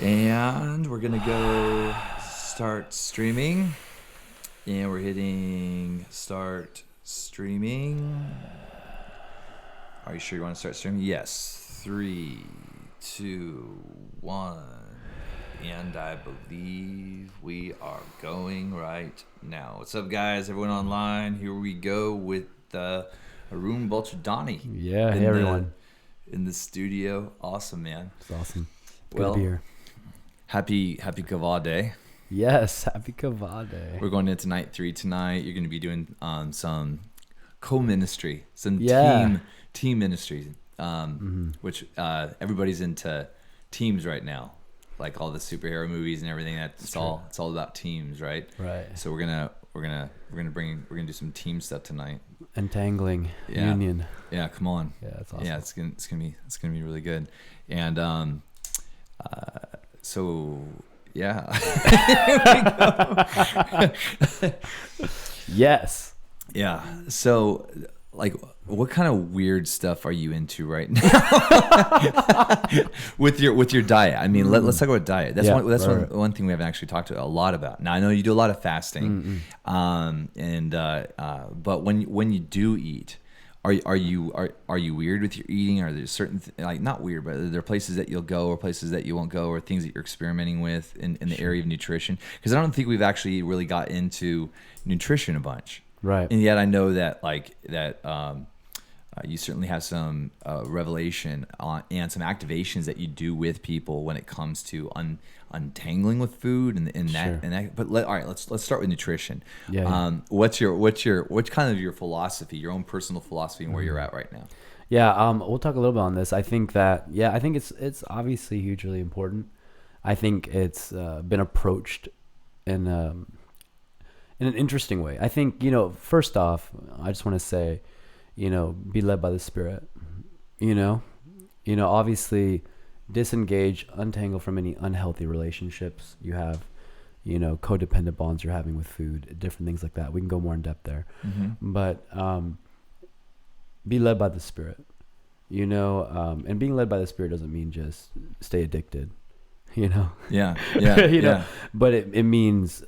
And we're gonna go start streaming. And we're hitting start streaming. Are you sure you want to start streaming? Yes. 3, 2, 1. And I believe we are going right now. What's up, guys? Everyone online? Here we go with Arun Bulchandani. Yeah, hey everyone. In the studio. Awesome, man. It's awesome. Good to be here. Happy Kavah Day. Yes, happy Kavah Day. We're going into night 3 tonight. You're going to be doing some co-ministry, some team ministry, which everybody's into teams right now, like all the superhero movies and everything. It's all about teams, right? Right. So we're gonna do some team stuff tonight. Entangling union. Yeah, come on. Yeah, that's awesome. Yeah, it's gonna be really good, and so. Yeah. Yes. Yeah. So, like, what kind of weird stuff are you into right now with your diet? I mean, let's talk about diet. That's one thing we haven't actually talked a lot about. Now, I know you do a lot of fasting, but when you do eat, are you weird with your eating? Are there certain like not weird, but are there places that you'll go or places that you won't go or things that you're experimenting with in the area of nutrition? Because I don't think we've actually really got into nutrition a bunch, right? And yet I know that you certainly have some revelation on and some activations that you do with people when it comes to untangling with food and that. But let's start with nutrition. What's kind of your philosophy, your own personal philosophy, and where you're at right now? Yeah, we'll talk a little bit on this. I think it's obviously hugely important. I think it's been approached in an interesting way. I think, first off, I just want to say, be led by the Spirit, obviously disengage, untangle from any unhealthy relationships you have, codependent bonds you're having with food, different things like that. We can go more in depth there, but be led by the Spirit, and being led by the Spirit doesn't mean just stay addicted, but it means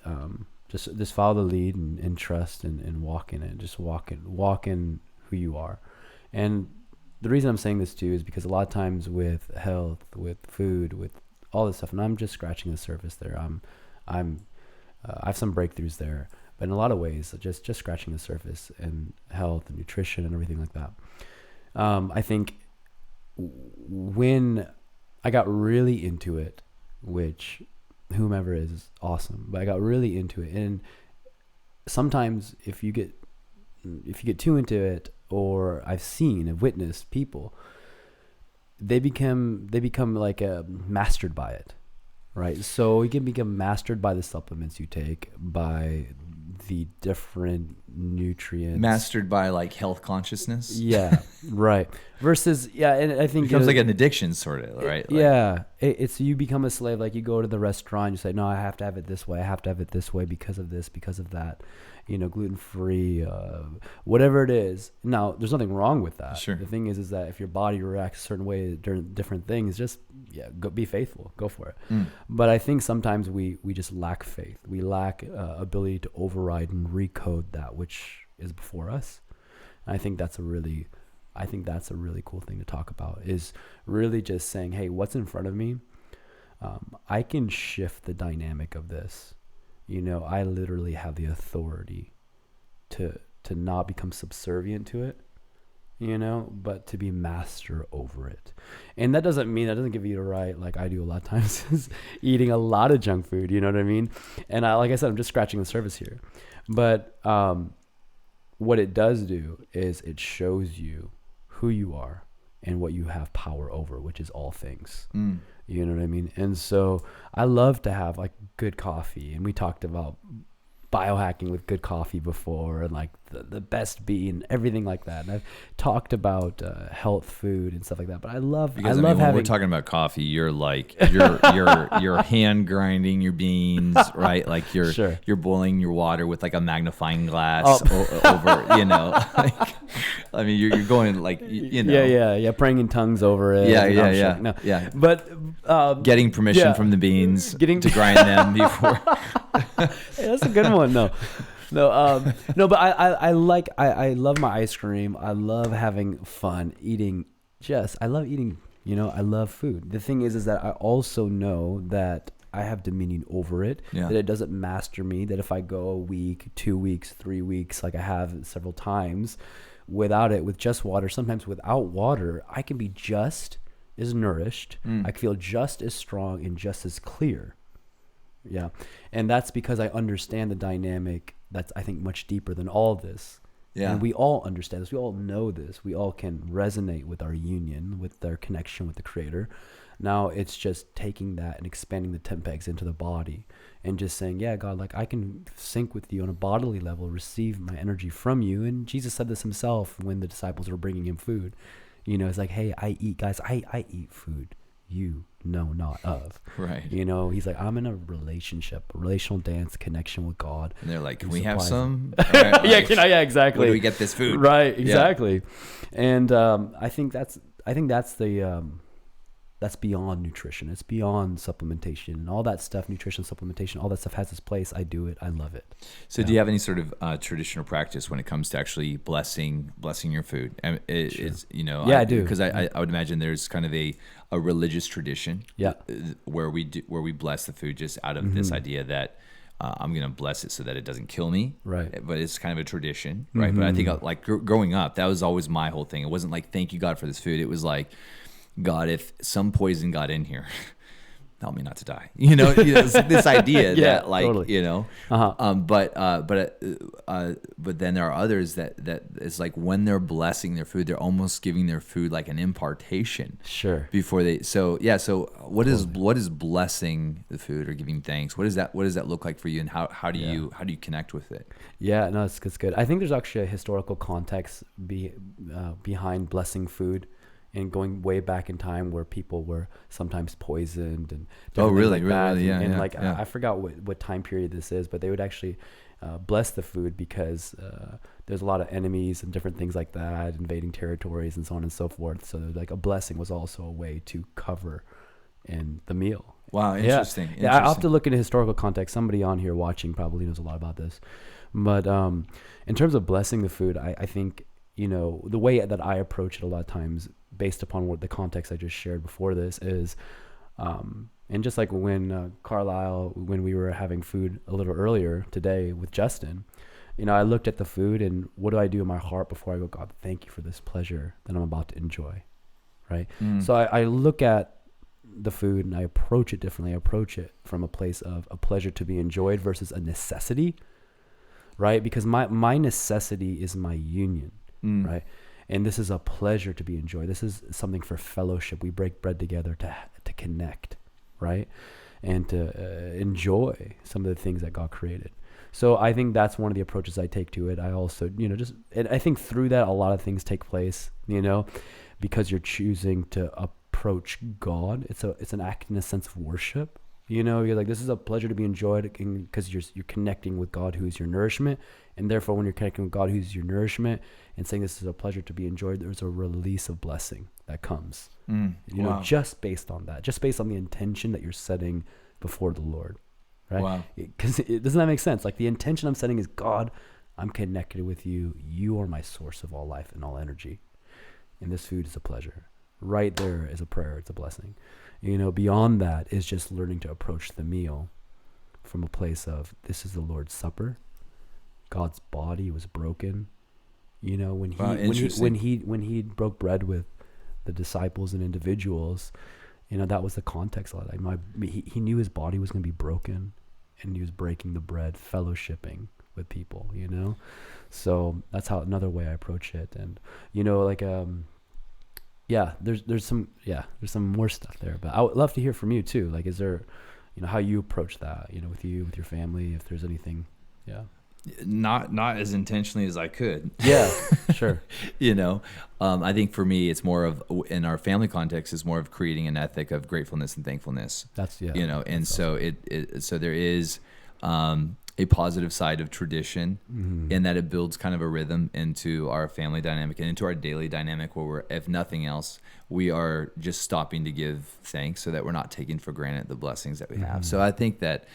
just follow the lead and trust and walk in it, just walk in who you are. And the reason I'm saying this too is because a lot of times with health, with food, with all this stuff, and I'm just scratching the surface there. I have some breakthroughs there, but in a lot of ways, just scratching the surface in health and nutrition and everything like that. I think when I got really into it, which whomever is awesome, but I got really into it, and sometimes if you get too into it, or I've witnessed people, they become like mastered by it, right? So you can become mastered by the supplements you take, by the different nutrients. Mastered by like health consciousness? Yeah, right. Versus, and I think... It becomes like an addiction sort of, right? It's you become a slave. Like you go to the restaurant, you say, no, I have to have it this way. I have to have it this way because of this, because of that. Gluten-free, whatever it is. Now, there's nothing wrong with that. Sure. The thing is that if your body reacts a certain way during different things, just be faithful, go for it. But I think sometimes we just lack faith. We lack ability to override and recode that which is before us. And I think that's a really cool thing to talk about, is really just saying, hey, what's in front of me? I can shift the dynamic of this. I literally have the authority to not become subservient to it, but to be master over it. And that doesn't give you the right, like I do a lot of times, is eating a lot of junk food, you know what I mean? And like I said, I'm just scratching the surface here. But what it does do is it shows you who you are and what you have power over, which is all things. You know what I mean? And so I love to have like good coffee, and we talked about biohacking with good coffee before, and like the best bean, everything like that. And I've talked about health food and stuff like that. But I love when we're talking about coffee, you're like you're hand grinding your beans, right? Like you're boiling your water with like a magnifying glass over, you know. Like, I mean, you're going like you know. Yeah, praying in tongues over it. Yeah. But getting permission from the beans to grind them before. Hey, that's a good one. No, but I love my ice cream. I love having fun eating. I love eating. You know, I love food. The thing is that I also know that I have dominion over it. Yeah. That it doesn't master me. That if I go a week, 2 weeks, 3 weeks, like I have several times, without it, with just water, sometimes without water, I can be just as nourished. I can feel just as strong and just as clear. Yeah. And that's because I understand the dynamic that's, I think, much deeper than all this. Yeah. And we all understand this. We all know this. We all can resonate with our union, with our connection with the Creator. Now it's just taking that and expanding the tent pegs into the body and just saying, yeah, God, like I can sync with you on a bodily level, receive my energy from you. And Jesus said this himself when the disciples were bringing him food. You know, it's like, hey, I eat food you know not of. Right. You know, he's like, I'm in a relational dance, connection with God. And they're like, can we have some? Right, like, yeah, exactly. Where do we get this food? Right, exactly. Yeah. And I think that's beyond nutrition. It's beyond supplementation and all that stuff. Nutrition, supplementation, all that stuff has its place. I do it. I love it. So do you have any sort of traditional practice when it comes to actually blessing your food? It's, you know, I do. Because I would imagine there's kind of a religious tradition where we bless the food just out of this idea that I'm going to bless it so that it doesn't kill me. Right. But it's kind of a tradition. Right. But I think like growing up, that was always my whole thing. It wasn't like, thank you, God, for this food. It was like, God, if some poison got in here, help me not to die. You know, this idea that like, totally. You know, but then there are others that it's like when they're blessing their food, they're almost giving their food like an impartation. Sure. Before they, so what is blessing the food or giving thanks? What does that look like for you, and how do you connect with it? Yeah, no, it's good. I think there's actually a historical context behind blessing food. And going way back in time where people were sometimes poisoned and really, I forgot what time period this is, but they would actually bless the food because there's a lot of enemies and different things like that, invading territories and so on and so forth. So like a blessing was also a way to cover in the meal. Wow, interesting. Yeah, I'll have to look into historical context. Somebody on here watching probably knows a lot about this. But in terms of blessing the food, I think, you know, the way that I approach it a lot of times, based upon what the context I just shared before this is, and just like when Carlisle, when we were having food a little earlier today with Justin, you know, I looked at the food and what do I do in my heart before I go, God, thank you for this pleasure that I'm about to enjoy, right? So I look at the food and I approach it differently. I approach it from a place of a pleasure to be enjoyed versus a necessity, right? Because my necessity is my union, right? And this is a pleasure to be enjoyed. This is something for fellowship. We break bread together to connect, right? And to enjoy some of the things that God created. So I think that's one of the approaches I take to it. I also, you know, I think through that, a lot of things take place, you know, because you're choosing to approach God. It's an act in a sense of worship. You know, you're like, this is a pleasure to be enjoyed because you're connecting with God, who is your nourishment. And therefore, when you're connecting with God, who's your nourishment, and saying this is a pleasure to be enjoyed, there's a release of blessing that comes, you know, just based on that, just based on the intention that you're setting before the Lord, right? Wow. Because doesn't that make sense? Like the intention I'm setting is, God, I'm connected with you. You are my source of all life and all energy. And this food is a pleasure. Right there is a prayer. It's a blessing. You know, beyond that is just learning to approach the meal from a place of, this is the Lord's Supper. God's body was broken. You know, when he broke bread with the disciples and individuals, you know, that was the context of it. He knew his body was going to be broken, and he was breaking the bread, fellowshipping with people, you know? So that's another way I approach it. And, you know, like, there's some more stuff there, but I would love to hear from you too. Like, is there, you know, how you approach that, you know, with your family, if there's anything. Yeah. Not as intentionally as I could. Yeah, sure. I think for me, it's more of, in our family context, is more of creating an ethic of gratefulness and thankfulness. That's, yeah. And that's so awesome. so there is a positive side of tradition, in that it builds kind of a rhythm into our family dynamic and into our daily dynamic, where we're, if nothing else, we are just stopping to give thanks, so that we're not taking for granted the blessings that we have. So I think that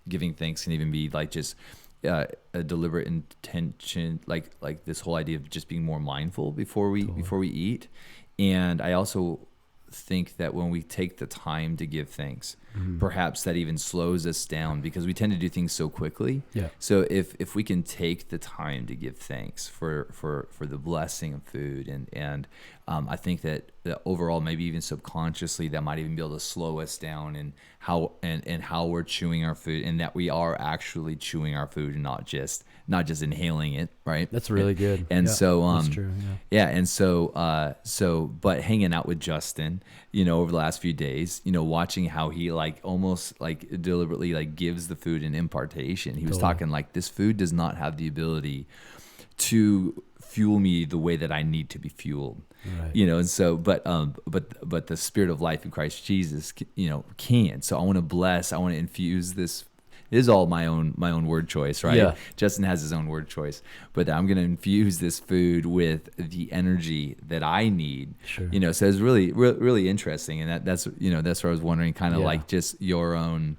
giving thanks can even be like just a deliberate intention, like this whole idea of just being more mindful before we eat. And I also think that when we take the time to give thanks, perhaps that even slows us down, because we tend to do things so quickly. Yeah. So if we can take the time to give thanks for the blessing of food, and I think that overall, maybe even subconsciously, that might even be able to slow us down in how we're chewing our food, and that we are actually chewing our food and not just inhaling it, right? That's really good. And yeah, so that's true. Yeah. and so but hanging out with Justin, over the last few days, watching how he almost deliberately gives the food an impartation. He was talking like, this food does not have the ability to fuel me the way that I need to be fueled. Right. And so, but the Spirit of life in Christ Jesus, can. So I want to infuse this. It is all my own word choice, right? Yeah. Justin has his own word choice, but I'm going to infuse this food with the energy that I need. Sure. So it's really, really interesting, and that's what I was wondering, kind of like just your own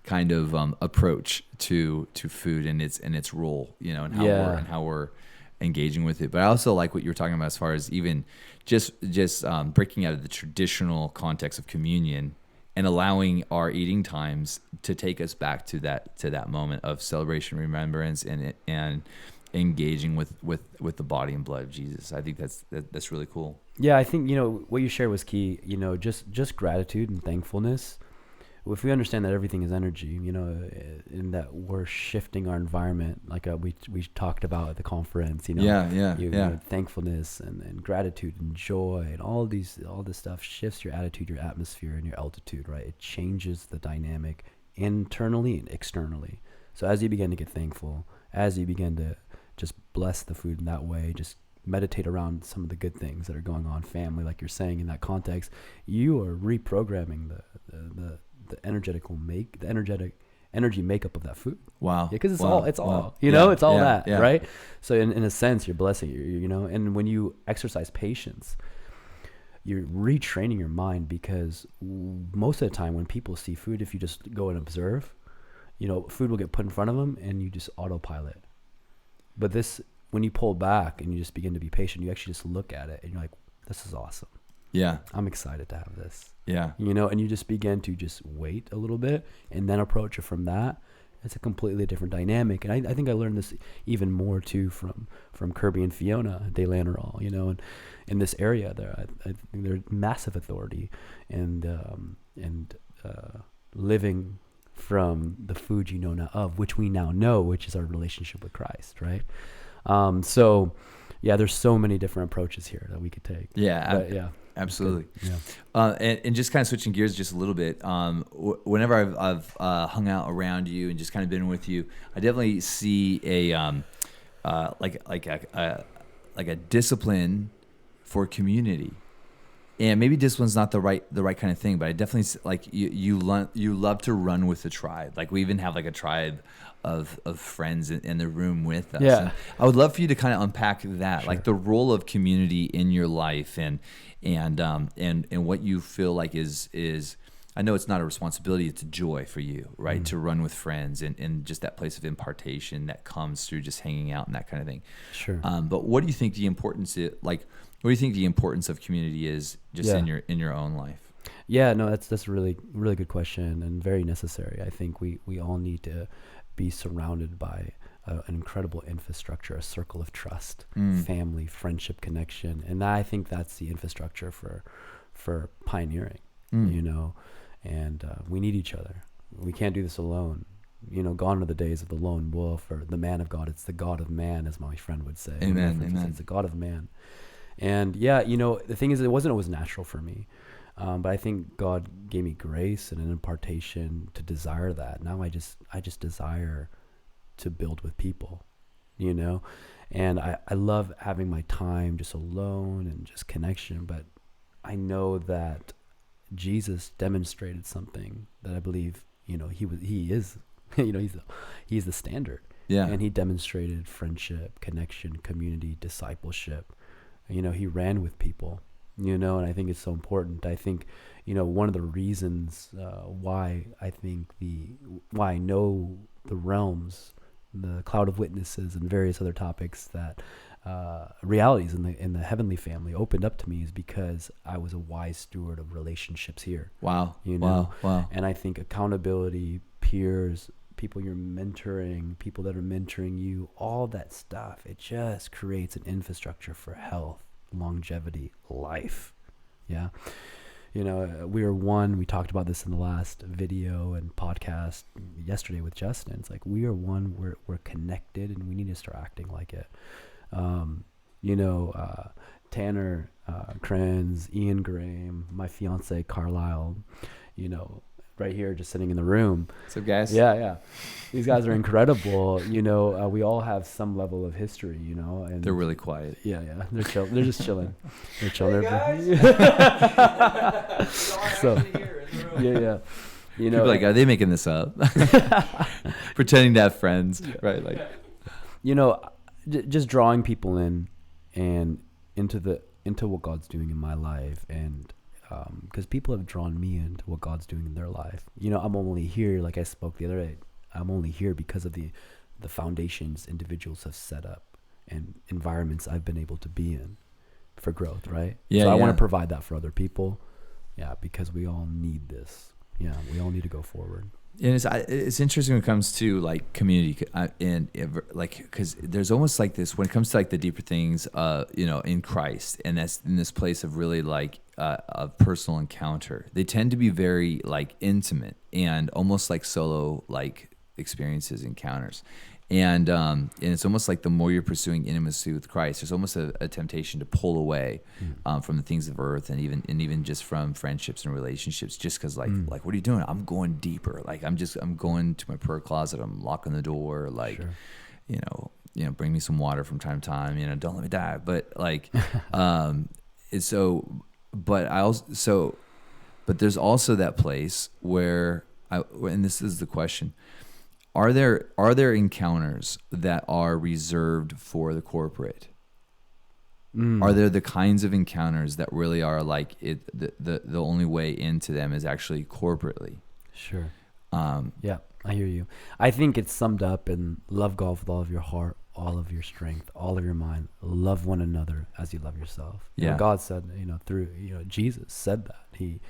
kind of approach to food and its role, and how we're engaging with it. But I also like what you were talking about as far as even just breaking out of the traditional context of communion and allowing our eating times to take us back to that moment of celebration, remembrance, and engaging with the body and blood of Jesus. I think that's really cool. Yeah, I think what you shared was key. Just gratitude and thankfulness. If we understand that everything is energy, and that we're shifting our environment, like we talked about at the conference, thankfulness and gratitude and joy and all this stuff shifts your attitude, your atmosphere, and your altitude, right? It changes the dynamic internally and externally. So as you begin to get thankful, as you begin to just bless the food in that way, just meditate around some of the good things that are going on, family, like you're saying in that context, you are reprogramming the energetic energy makeup of that food. Wow. Because it's all it's all that, yeah. right? So in a sense, you're blessing, and when you exercise patience, you're retraining your mind, because most of the time when people see food, if you just go and observe, food will get put in front of them and you just autopilot. But when you pull back and you just begin to be patient, you actually just look at it and you're like, this is awesome. Yeah. I'm excited to have this. Yeah. And you just begin to just wait a little bit and then approach it from that. It's a completely different dynamic. And I think I learned this even more too from Kirby and Fiona de Landerall, and in this area there, I think they're massive authority and living from the food now of, which we now know, which is our relationship with Christ, right? So yeah, there's so many different approaches here that we could take. Yeah. Absolutely. Yeah. And just kind of switching gears just a little bit. Whenever I've hung out around you and just kind of been with you, I definitely see a a discipline for community. And maybe discipline's not the right kind of thing, but I definitely you love to run with the tribe. Like we even have a tribe of friends in the room with us. Yeah. And I would love for you to kind of unpack that, Sure. the role of community in your life and what you feel like is. I know it's not a responsibility; it's a joy for you, right? Mm-hmm. To run with friends and just that place of impartation that comes through just hanging out and that kind of thing. Sure. But what do you think the importance is? What do you think the importance of community is just in your own life? Yeah, no, that's a really, really good question and very necessary. I think we all need to be surrounded by an incredible infrastructure, a circle of trust, family, friendship, connection. And I think that's the infrastructure for pioneering, and we need each other. We can't do this alone. Gone are the days of the lone wolf or the man of God. It's the God of man, as my friend would say. Amen. It's the God of man. And the thing is, it wasn't always natural for me. But I think God gave me grace and an impartation to desire that. Now I just desire to build with people, you know? And I love having my time just alone and just connection, but I know that Jesus demonstrated something that I believe, you know, he is, you know, he's the standard. Yeah. And he demonstrated friendship, connection, community, discipleship. You know, he ran with people, you know, and I think it's so important. I think, you know, one of the reasons why I know the realms, the cloud of witnesses and various other topics that realities in the heavenly family opened up to me is because I was a wise steward of relationships here. Wow. You know? Wow. And I think accountability, peers, people you're mentoring, people that are mentoring you, all that stuff, it just creates an infrastructure for health, longevity, life. Yeah. You know, we are one. We talked about this in the last video and podcast yesterday with Justin. It's like we are one. We're connected, and we need to start acting like it. You know, Tanner Krenz, Ian Graham, my fiance Carlisle. You know, right here, just sitting in the room. What's up, guys? Yeah. These guys are incredible. You know, we all have some level of history. You know, and They're really quiet. Yeah. They're chill. They're just chilling. They're chilling. Hey, So, yeah. You know, people are like, are they making this up? Pretending to have friends, right? Like, you know, just drawing people in and into what God's doing in my life, and because people have drawn me into what God's doing in their life. You know, I'm only here, like I spoke the other day, I'm only here because of the foundations individuals have set up and environments I've been able to be in for growth, right? Yeah. So I want to provide that for other people. Yeah, because we all need this. Yeah, we all need to go forward. And it's interesting when it comes to like community and like, because there's almost like this when it comes to like the deeper things, you know, in Christ, and that's in this place of really like a personal encounter. They tend to be very like intimate and almost like solo like experiences, encounters. And it's almost like the more you're pursuing intimacy with Christ, there's almost a temptation to pull away from the things of earth, and even just from friendships and relationships, just because like what are you doing? I'm going deeper. Like I'm going to my prayer closet. I'm locking the door. Like, sure. you know, bring me some water from time to time. You know, don't let me die. But like, it's so. But but there's also that place where and this is the question. Are there encounters that are reserved for the corporate? Are there the kinds of encounters that really are like the only way into them is actually corporately? Sure. Yeah, I hear you. I think it's summed up in love God with all of your heart, all of your strength, all of your mind. Love one another as you love yourself. Yeah. You know, God said, through Jesus said that. He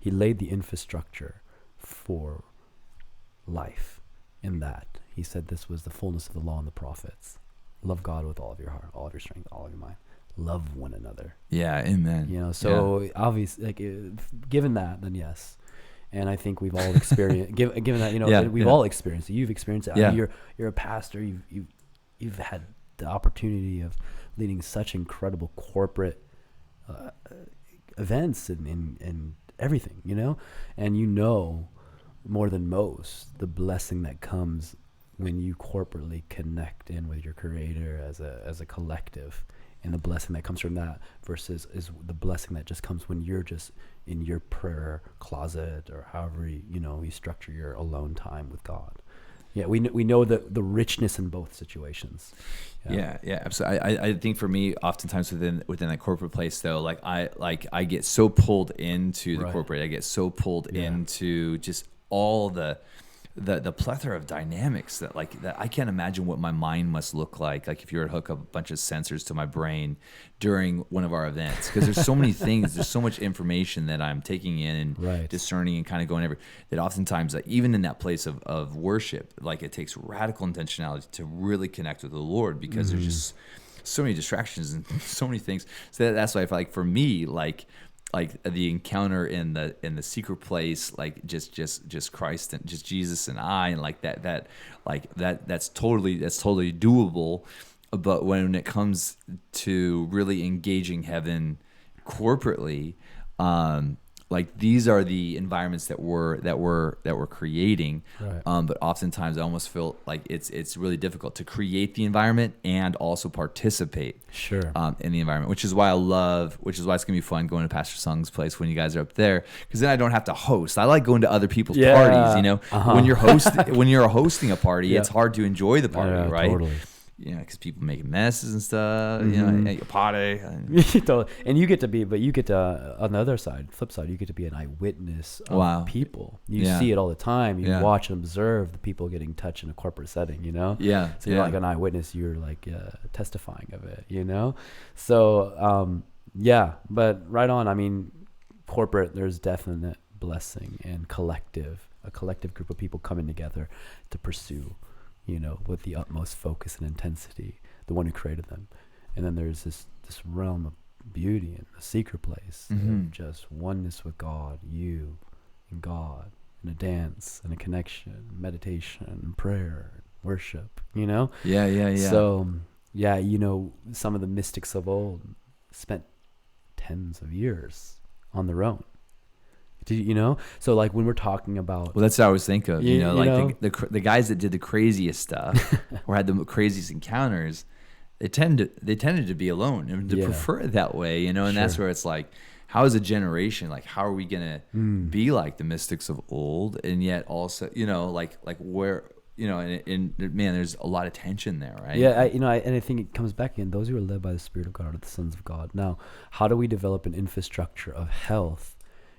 laid the infrastructure for life. In that, he said this was the fullness of the law and the prophets. Love God with all of your heart, all of your strength, all of your mind. Love one another. Yeah, amen. So obviously, like, given that, then yes. And I think we've all experienced. given that, we've all experienced it. You've experienced it. Yeah. I mean, you're a pastor. You've had the opportunity of leading such incredible corporate events and everything. And more than most, the blessing that comes when you corporately connect in with your Creator as a collective, and the blessing that comes from that versus is the blessing that just comes when you're just in your prayer closet or however you structure your alone time with God. Yeah, we know the richness in both situations. Yeah, absolutely. I think for me, oftentimes within that corporate place, though, like I get so pulled into the corporate. I get so pulled into just all the plethora of dynamics that I can't imagine what my mind must look like if you were to hook up a bunch of sensors to my brain during one of our events, because there's so many things, there's so much information that I'm taking in and discerning and kind of going over that oftentimes, like, even in that place of worship, like it takes radical intentionality to really connect with the Lord, because there's just so many distractions and so many things. So that's why I feel like for me, like the encounter in the secret place, like just Christ and just Jesus and I, and that's totally doable. But when it comes to really engaging heaven corporately, like these are the environments that we're creating. Right. But oftentimes I almost feel like it's really difficult to create the environment and also participate Sure. in the environment, which is why it's gonna be fun going to Pastor Sung's place when you guys are up there, because then I don't have to host. I like going to other people's parties, you know. When you're hosting a party, it's hard to enjoy the party, right? Totally. You know, because people making messes and stuff, you know, at your party. And you get to be, but you get to, on the other side, flip side, you get to be an eyewitness of people. You see it all the time. You watch and observe the people getting touched in a corporate setting, you know? Yeah. So you're like an eyewitness, you're like testifying of it, you know? So, but right on. I mean, corporate, there's definite blessing and a collective group of people coming together to pursue, you know, with the utmost focus and intensity, the one who created them. And then there's this realm of beauty and a secret place of just oneness with God, you and God, and a dance and a connection, meditation and prayer, worship, you know? Yeah. So, you know, some of the mystics of old spent tens of years on their own. You know, so like when we're talking about, well, that's what I always think of. The guys that did the craziest stuff or had the craziest encounters, they tended to be alone and to prefer it that way. You know, and that's where it's like, how is a generation, like, how are we gonna be like the mystics of old, and yet also, you know, like where, you know, and man, there's a lot of tension there, right? Yeah, I think it comes back in, those who are led by the Spirit of God are the sons of God. Now, how do we develop an infrastructure of health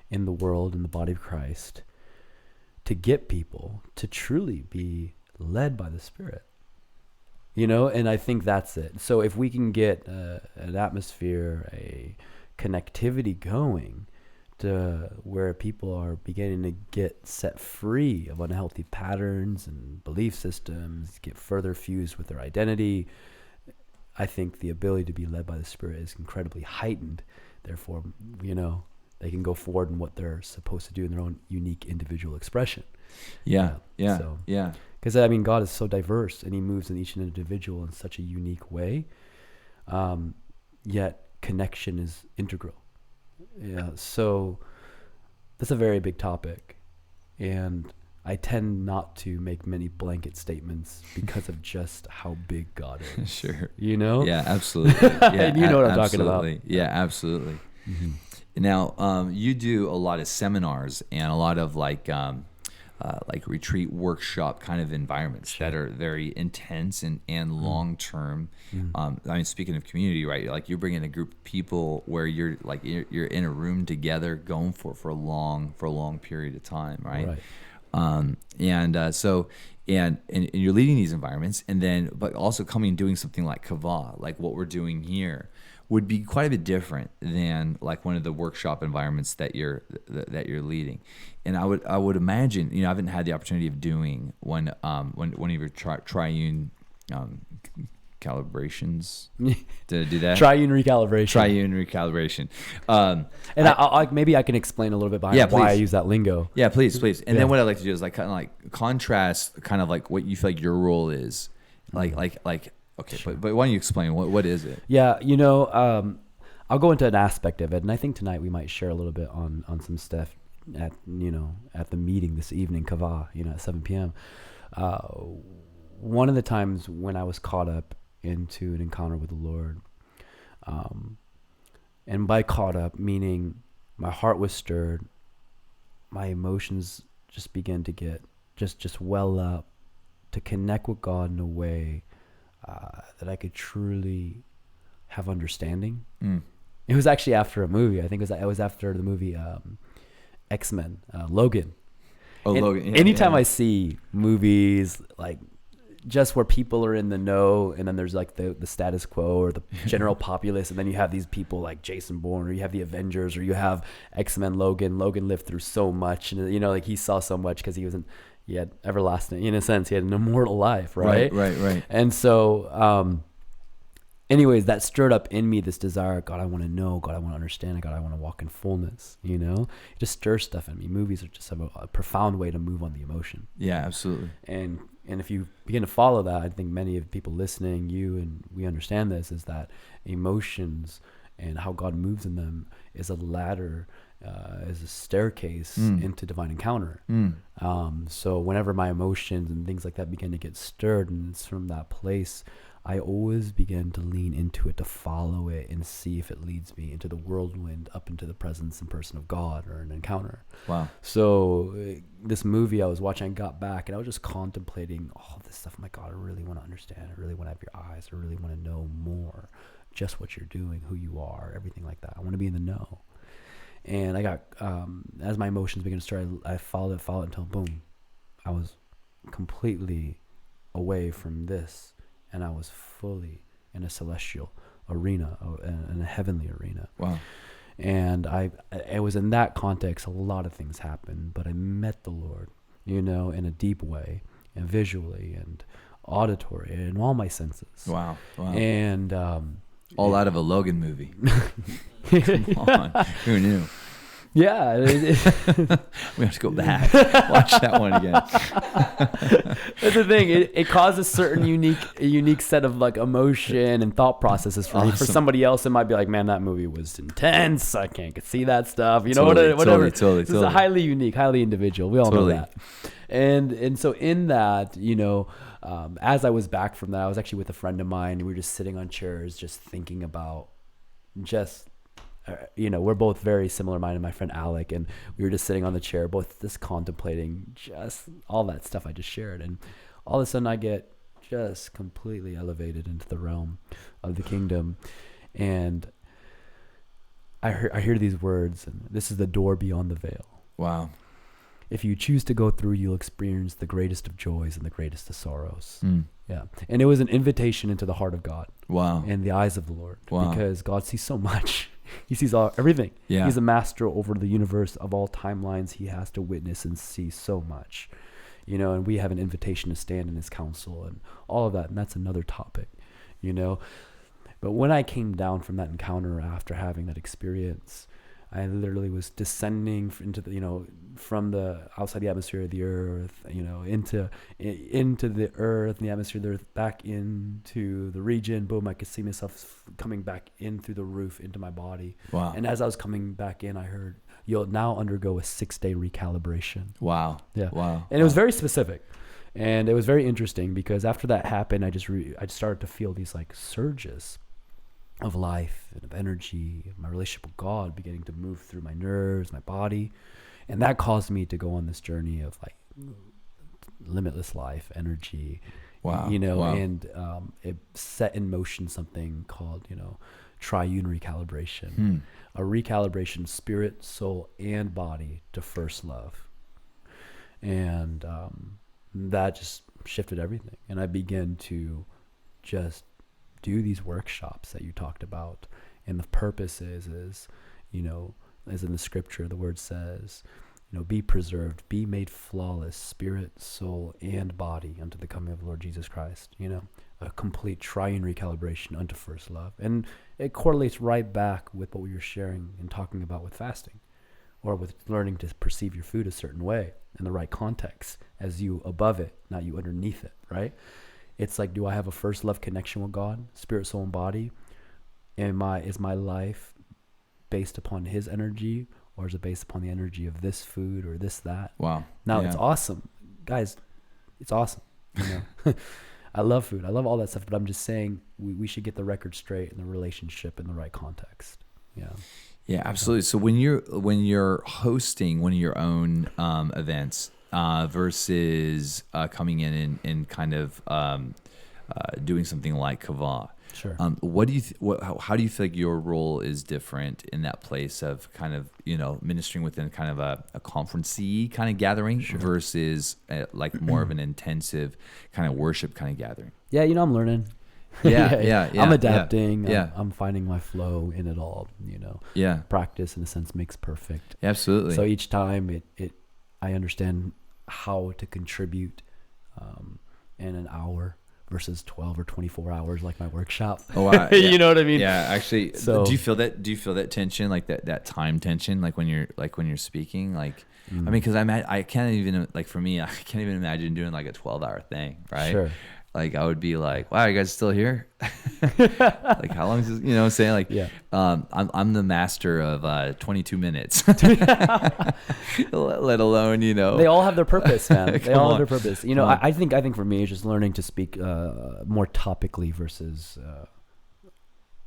in the world, in the body of Christ, to get people to truly be led by the Spirit? You know, and I think that's it. So if we can get an atmosphere, a connectivity going to where people are beginning to get set free of unhealthy patterns and belief systems, get further fused with their identity, I think the ability to be led by the Spirit is incredibly heightened. Therefore, you know, they can go forward in what they're supposed to do in their own unique individual expression. Yeah. Because I mean, God is so diverse, and He moves in each individual in such a unique way. Yet connection is integral. Yeah. So that's a very big topic, and I tend not to make many blanket statements because of just how big God is. Sure. You know? Yeah, absolutely. Yeah, and you know what I'm talking about. Yeah, absolutely. Mm-hmm. Now, you do a lot of seminars and a lot of like retreat workshop kind of environments that are very intense and long term. I mean, speaking of community, right? Like you're bringing a group of people where you're in a room together, going for a long period of time, right? So you're leading these environments, and then but also coming and doing something like Kava, like what we're doing here, would be quite a bit different than like one of the workshop environments that you're leading. And I would imagine, you know, I haven't had the opportunity of doing one of your triune calibrations to do that. Triune recalibration. And I maybe I can explain a little bit behind why I use that lingo. Yeah, please. And then what I'd like to do is like kind of like contrast kind of like what you feel like your role is, like. Okay, sure. but why don't you explain what is it? Yeah, you know, I'll go into an aspect of it, and I think tonight we might share a little bit on some stuff at the meeting this evening, Kava, you know, at 7 p.m. One of the times when I was caught up into an encounter with the Lord, and by caught up meaning my heart was stirred, my emotions just began to get just well up, to connect with God in a way that I could truly have understanding. It was actually after a movie. I think it was after the movie X-Men, Logan. Logan. Yeah, anytime I see movies like just where people are in the know, and then there's like the status quo or the general populace, and then you have these people like Jason Bourne, or you have the Avengers, or you have X-Men Logan. Logan lived through so much, and you know, like he saw so much because he had everlasting, in a sense, he had an immortal life, right? Right. And so, anyways, that stirred up in me this desire. God, I want to know. God, I want to understand. God, I want to walk in fullness. You know, it just stirs stuff in me. Movies are just a profound way to move on the emotion. Yeah, absolutely. And if you begin to follow that, I think many of the people listening, you and we understand this, is that emotions and how God moves in them is a ladder, is a staircase into divine encounter. So whenever my emotions and things like that begin to get stirred, and it's from that place, I always begin to lean into it, to follow it and see if it leads me into the whirlwind, up into the presence and person of God, or an encounter. Wow. So this movie I was watching, I got back and I was just contemplating all this stuff. I'm like, God, I really want to understand. I really want to have your eyes. I really want to know more, just what you're doing, who you are, everything like that. I want to be in the know. And I got, as my emotions began to stir, I followed it until boom, I was completely away from this. And I was fully in a celestial arena, in a heavenly arena. Wow. And it was in that context, a lot of things happened, but I met the Lord, in a deep way, and visually and auditory, and all my senses. Wow. And all out of a Logan movie. Come on. Who knew? Yeah. We have to go back, watch that one again. That's the thing. It caused a certain unique set of like emotion and thought processes for me. For somebody else, it might be like, man, that movie was intense. I can't see that stuff. Whatever. Totally. This is a highly unique, highly individual. We all know that. And so in that, as I was back from that, I was actually with a friend of mine. We were just sitting on chairs, just thinking about we're both very similar minded, my friend Alec, and we were just sitting on the chair, both just contemplating just all that stuff I just shared. And all of a sudden I get just completely elevated into the realm of the kingdom. And I hear these words, and this is the door beyond the veil. Wow. If you choose to go through, you'll experience the greatest of joys and the greatest of sorrows. Yeah. And it was an invitation into the heart of God. Wow. And the eyes of the Lord. Wow. Because God sees so much. He sees everything. Yeah. He's a master over the universe of all timelines. He has to witness and see so much, and we have an invitation to stand in his counsel and all of that. And that's another topic, But when I came down from that encounter after having that experience, I literally was descending into the, from the outside the atmosphere of the earth, into the earth and the atmosphere of the earth, back into the region. Boom, I could see myself coming back in through the roof into my body. Wow. And as I was coming back in, I heard, you'll now undergo a 6-day recalibration. Wow. Yeah. Wow. And it was very specific. And it was very interesting because after that happened, I just started to feel these like surges of life and of energy, my relationship with God beginning to move through my nerves, my body. And that caused me to go on this journey of like limitless life, energy, wow. Wow. And it set in motion something called, Triune Recalibration, a recalibration, spirit, soul, and body to first love. And that just shifted everything. And I began to just do these workshops that you talked about. And the purpose is, as in the scripture, the word says, be preserved, be made flawless, spirit, soul, and body unto the coming of the Lord Jesus Christ. A complete triune recalibration unto first love. And it correlates right back with what we were sharing and talking about with fasting, or with learning to perceive your food a certain way in the right context, as you above it, not you underneath it, right? It's like, do I have a first love connection with God, spirit, soul, and body? Is my life based upon his energy, or is it based upon the energy of this food or this, that? Wow. Now Yeah. It's awesome. Guys, it's awesome. I love food. I love all that stuff, but I'm just saying we should get the record straight in the relationship in the right context. Yeah. Yeah, absolutely. So when you're hosting one of your own events versus coming in and kind of doing something like Kava, Sure. what do you how do you feel like your role is different in that place of kind of ministering within kind of a conference-y kind of gathering versus like more of an intensive kind of worship kind of gathering? Yeah, I'm learning. Yeah. I'm adapting. Yeah. I'm finding my flow in it all. Yeah. Practice in a sense makes perfect. Absolutely. So each time I understand how to contribute in an hour versus 12 or 24 hours like my workshop. Oh, wow. Yeah. You know what I mean? Yeah, actually. So, do you feel that tension, like that time tension, like when you're speaking, like I mean, because I can't even, like, for me, I can't even imagine doing like a 12-hour thing, right? Sure. like I would be like, wow, you guys still here? Like, how long is this? You know what I'm saying? Like, Yeah. I'm the master of 22 minutes, let alone, you know. They all have their purpose, man. They all have their on. purpose. You know, I think for me, it's just learning to speak more topically versus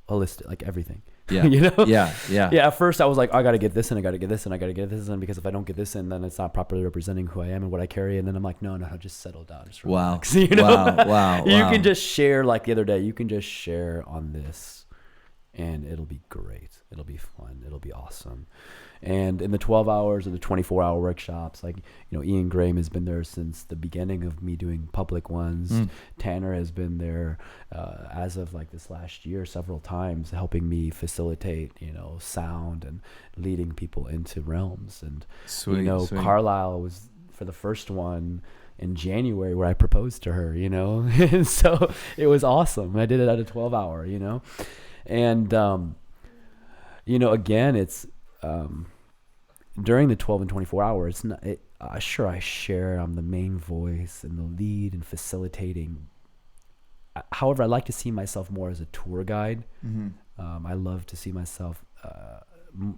holistic, like everything. Yeah. You know? Yeah. Yeah. At first, I was like, I got to get this in, I got to get this in, I got to get this in, because if I don't get this in, then it's not properly representing who I am and what I carry. And then I'm like, no, just settle down. Just relax. Wow. You know? Wow. You can just share, like the other day, you can just share on this, and it'll be great. It'll be fun. It'll be awesome. And in the 12 hours or the 24-hour workshops, like, you know, Ian Graham has been there since the beginning of me doing public ones. Tanner has been there as of like this last year several times, helping me facilitate, you know, sound and leading people into realms. And, sweet. Carlisle was for the first one in January where I proposed to her, you know. And so it was awesome. I did it at a 12-hour, you know. And, you know, again, it's during the 12 and 24 hours, sure, I share, I'm the main voice and the lead and facilitating. However, I like to see myself more as a tour guide. I love to see myself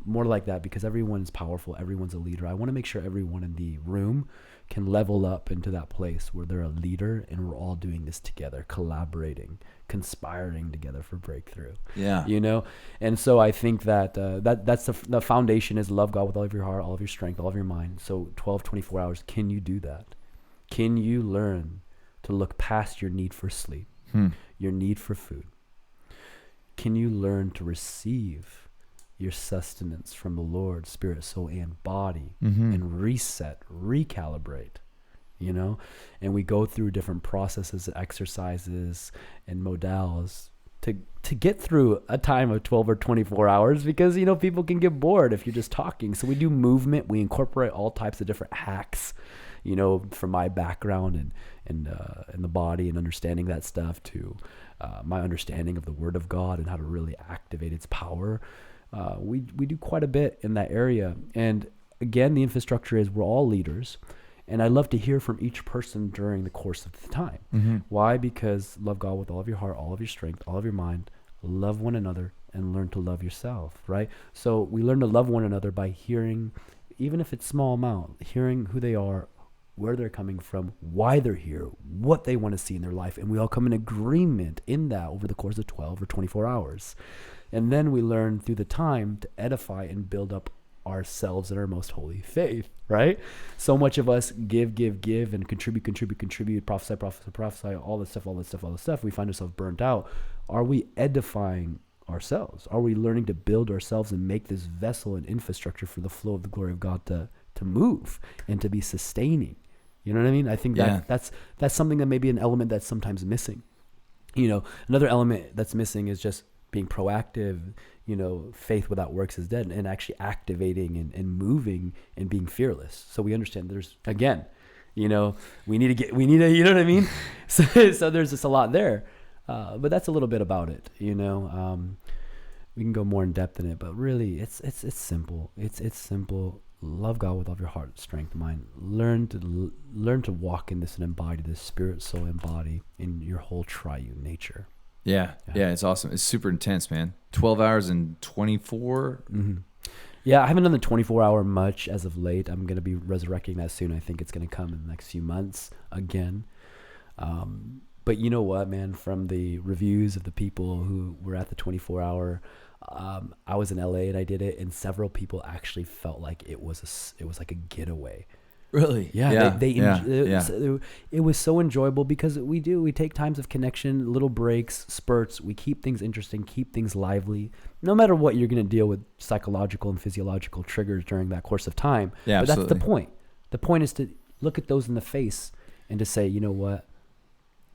more like that, because everyone's powerful. Everyone's a leader. I want to make sure everyone in the room can level up into that place where they're a leader and we're all doing this together, collaborating, conspiring together for breakthrough. Yeah. You know? And so I think that that's the foundation is love God with all of your heart, all of your strength, all of your mind. So 12, 24 hours, can you do that? Can you learn to look past your need for sleep, your need for food? Can you learn to receive your sustenance from the Lord, spirit, soul, and body, and reset, recalibrate, you know? And we go through different processes, exercises, and modals to get through a time of 12 or 24 hours, because, you know, people can get bored if you're just talking. So we do movement. We incorporate all types of different hacks, you know, from my background and the body and understanding that stuff to my understanding of the Word of God and how to really activate its power. We do quite a bit in that area. And again, the infrastructure is we're all leaders. And I love to hear from each person during the course of the time. Why? Because love God with all of your heart, all of your strength, all of your mind, love one another, and learn to love yourself, right? So we learn to love one another by hearing, even if it's small amount, hearing who they are, where they're coming from, why they're here, what they want to see in their life. And we all come in agreement in that over the course of 12 or 24 hours. And then we learn through the time to edify and build up ourselves in our most holy faith, right? So much of us give, and contribute, prophesy, all this stuff. We find ourselves burnt out. Are we edifying ourselves? Are we learning to build ourselves and make this vessel and infrastructure for the flow of the glory of God to move and to be sustaining? You know what I mean? I think that's something that may be an element that's sometimes missing. You know, another element that's missing is just being proactive. You know, faith without works is dead, and actually activating and moving and being fearless. So we understand there's, again, you know, we need to, you know what I mean? So there's just a lot there. But that's a little bit about it, you know. We can go more in depth in it, but really it's simple. It's simple. Love God with all of your heart, strength, mind. Learn to walk in this and embody this spirit, soul, and body in your whole triune nature. Yeah, it's awesome. It's super intense, man. 12 hours and 24. Yeah, I haven't done the 24-hour much as of late. I'm going to be resurrecting that soon. I think it's going to come in the next few months again. But you know what, man? From the reviews of the people who were at the 24-hour, I was in LA and I did it, and several people actually felt like it was like a getaway. Really? Yeah. It was so enjoyable because we take times of connection, little breaks, spurts. We keep things interesting, keep things lively. No matter what, you're going to deal with psychological and physiological triggers during that course of time. Yeah, but absolutely. That's the point. The point is to look at those in the face and to say, you know what?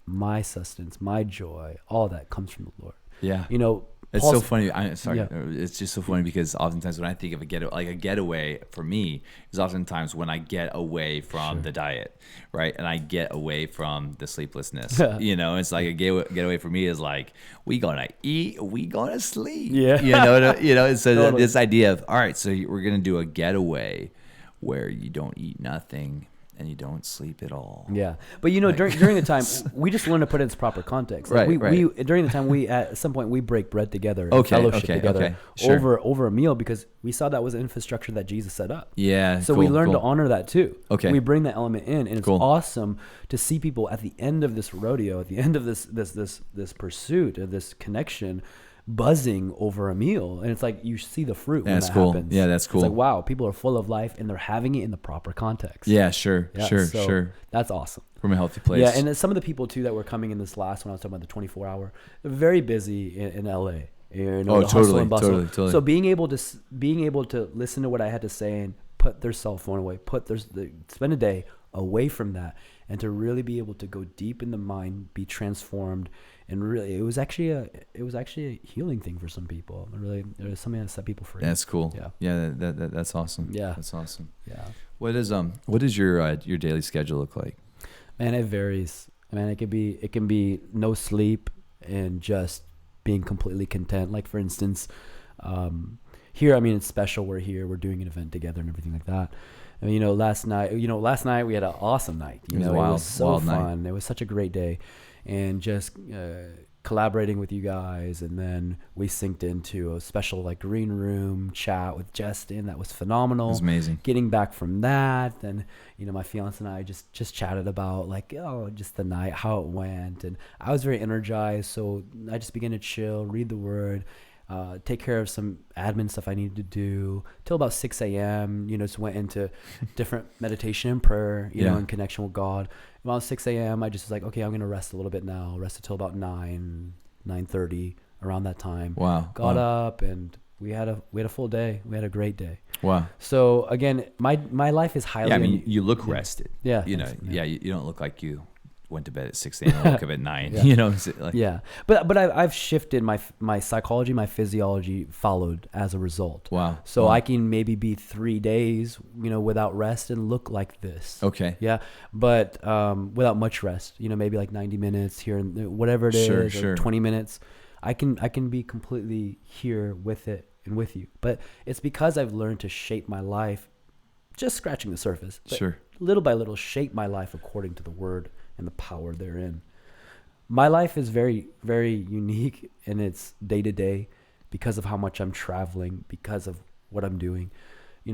My sustenance, my joy, all that comes from the Lord. Yeah. You know, it's so funny. It's just so funny because oftentimes when I think of a getaway for me is oftentimes when I get away from the diet, right? And I get away from the sleeplessness. You know, it's like a getaway for me is like, we gonna eat, we gonna sleep. Yeah. You know. So totally. this idea of, all right, so we're gonna do a getaway where you don't eat nothing and you don't sleep at all. Yeah. But during the time, we just learn to put it in its proper context. Like we during the time, we at some point we break bread together, and fellowship together over a meal, because we saw that was an infrastructure that Jesus set up. Yeah. So we learned to honor that too. Okay. We bring that element in, and it's awesome to see people at the end of this rodeo, at the end of this pursuit, of this connection, buzzing over a meal. And it's like you see the fruit when that happens. Yeah, that's cool. It's like, wow, people are full of life and they're having it in the proper context. Yeah, sure. That's awesome. From a healthy place. Yeah, and some of the people too that were coming in this last one, I was talking about the 24-hour, they're very busy in LA. Totally. So being able to listen to what I had to say and put their cell phone away, spend a day away from that, and to really be able to go deep in the mind, be transformed. And really, it was actually a healing thing for some people. It was something that set people free. That's cool. Yeah. That's awesome. Yeah. That's awesome. Yeah. What does your daily schedule look like? Man, it varies. Man, it can be no sleep and just being completely content. Like for instance, here, I mean, it's special. We're here, we're doing an event together and everything like that. I mean, last night we had an awesome night. It was so fun. Night. It was such a great day. And just collaborating with you guys, and then we synced into a special like green room chat with Justin. That was phenomenal. It was amazing. Getting back from that, then my fiance and I just chatted about just the night, how it went, and I was very energized. So I just began to chill, read the word, take care of some admin stuff I needed to do till about 6 a.m. Just went into different meditation and prayer, in connection with God. Around 6 a.m., I just was like, okay, I'm going to rest a little bit now. Rest until about 9:30, around that time. Wow. Got up, and we had a full day. We had a great day. Wow. So again, my life is highly. Yeah, I mean, you look rested. Yeah. You don't look like you went to bed at 6 a.m. and woke up at 9. Yeah. But I've shifted my psychology, my physiology followed as a result. Wow. So I can maybe be 3 days, without rest and look like this. Okay. Yeah. But without much rest, maybe like 90 minutes here and whatever it is, or 20 minutes, I can be completely here with it and with you. But it's because I've learned to shape my life, just scratching the surface. But little by little, shape my life according to the word and the power therein. My life is very, very unique in its day to day because of how much I'm traveling, because of what I'm doing.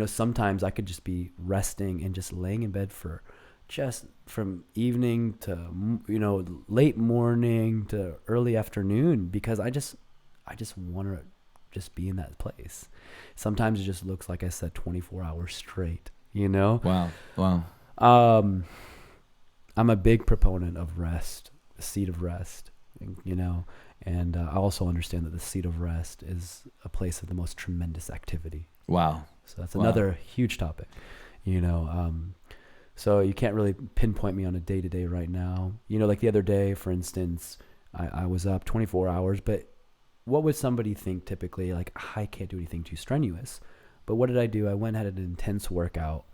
Sometimes I could just be resting and just laying in bed for just from evening to, late morning to early afternoon, because I just want to just be in that place. Sometimes it just looks, like I said, 24 hours straight, Wow. I'm a big proponent of rest, the seat of rest, and I also understand that the seat of rest is a place of the most tremendous activity. Wow. So that's another huge topic, so you can't really pinpoint me on a day-to-day right now. Like the other day, for instance, I was up 24 hours, but what would somebody think typically? Like, I can't do anything too strenuous. But what did I do? I went and had an intense workout,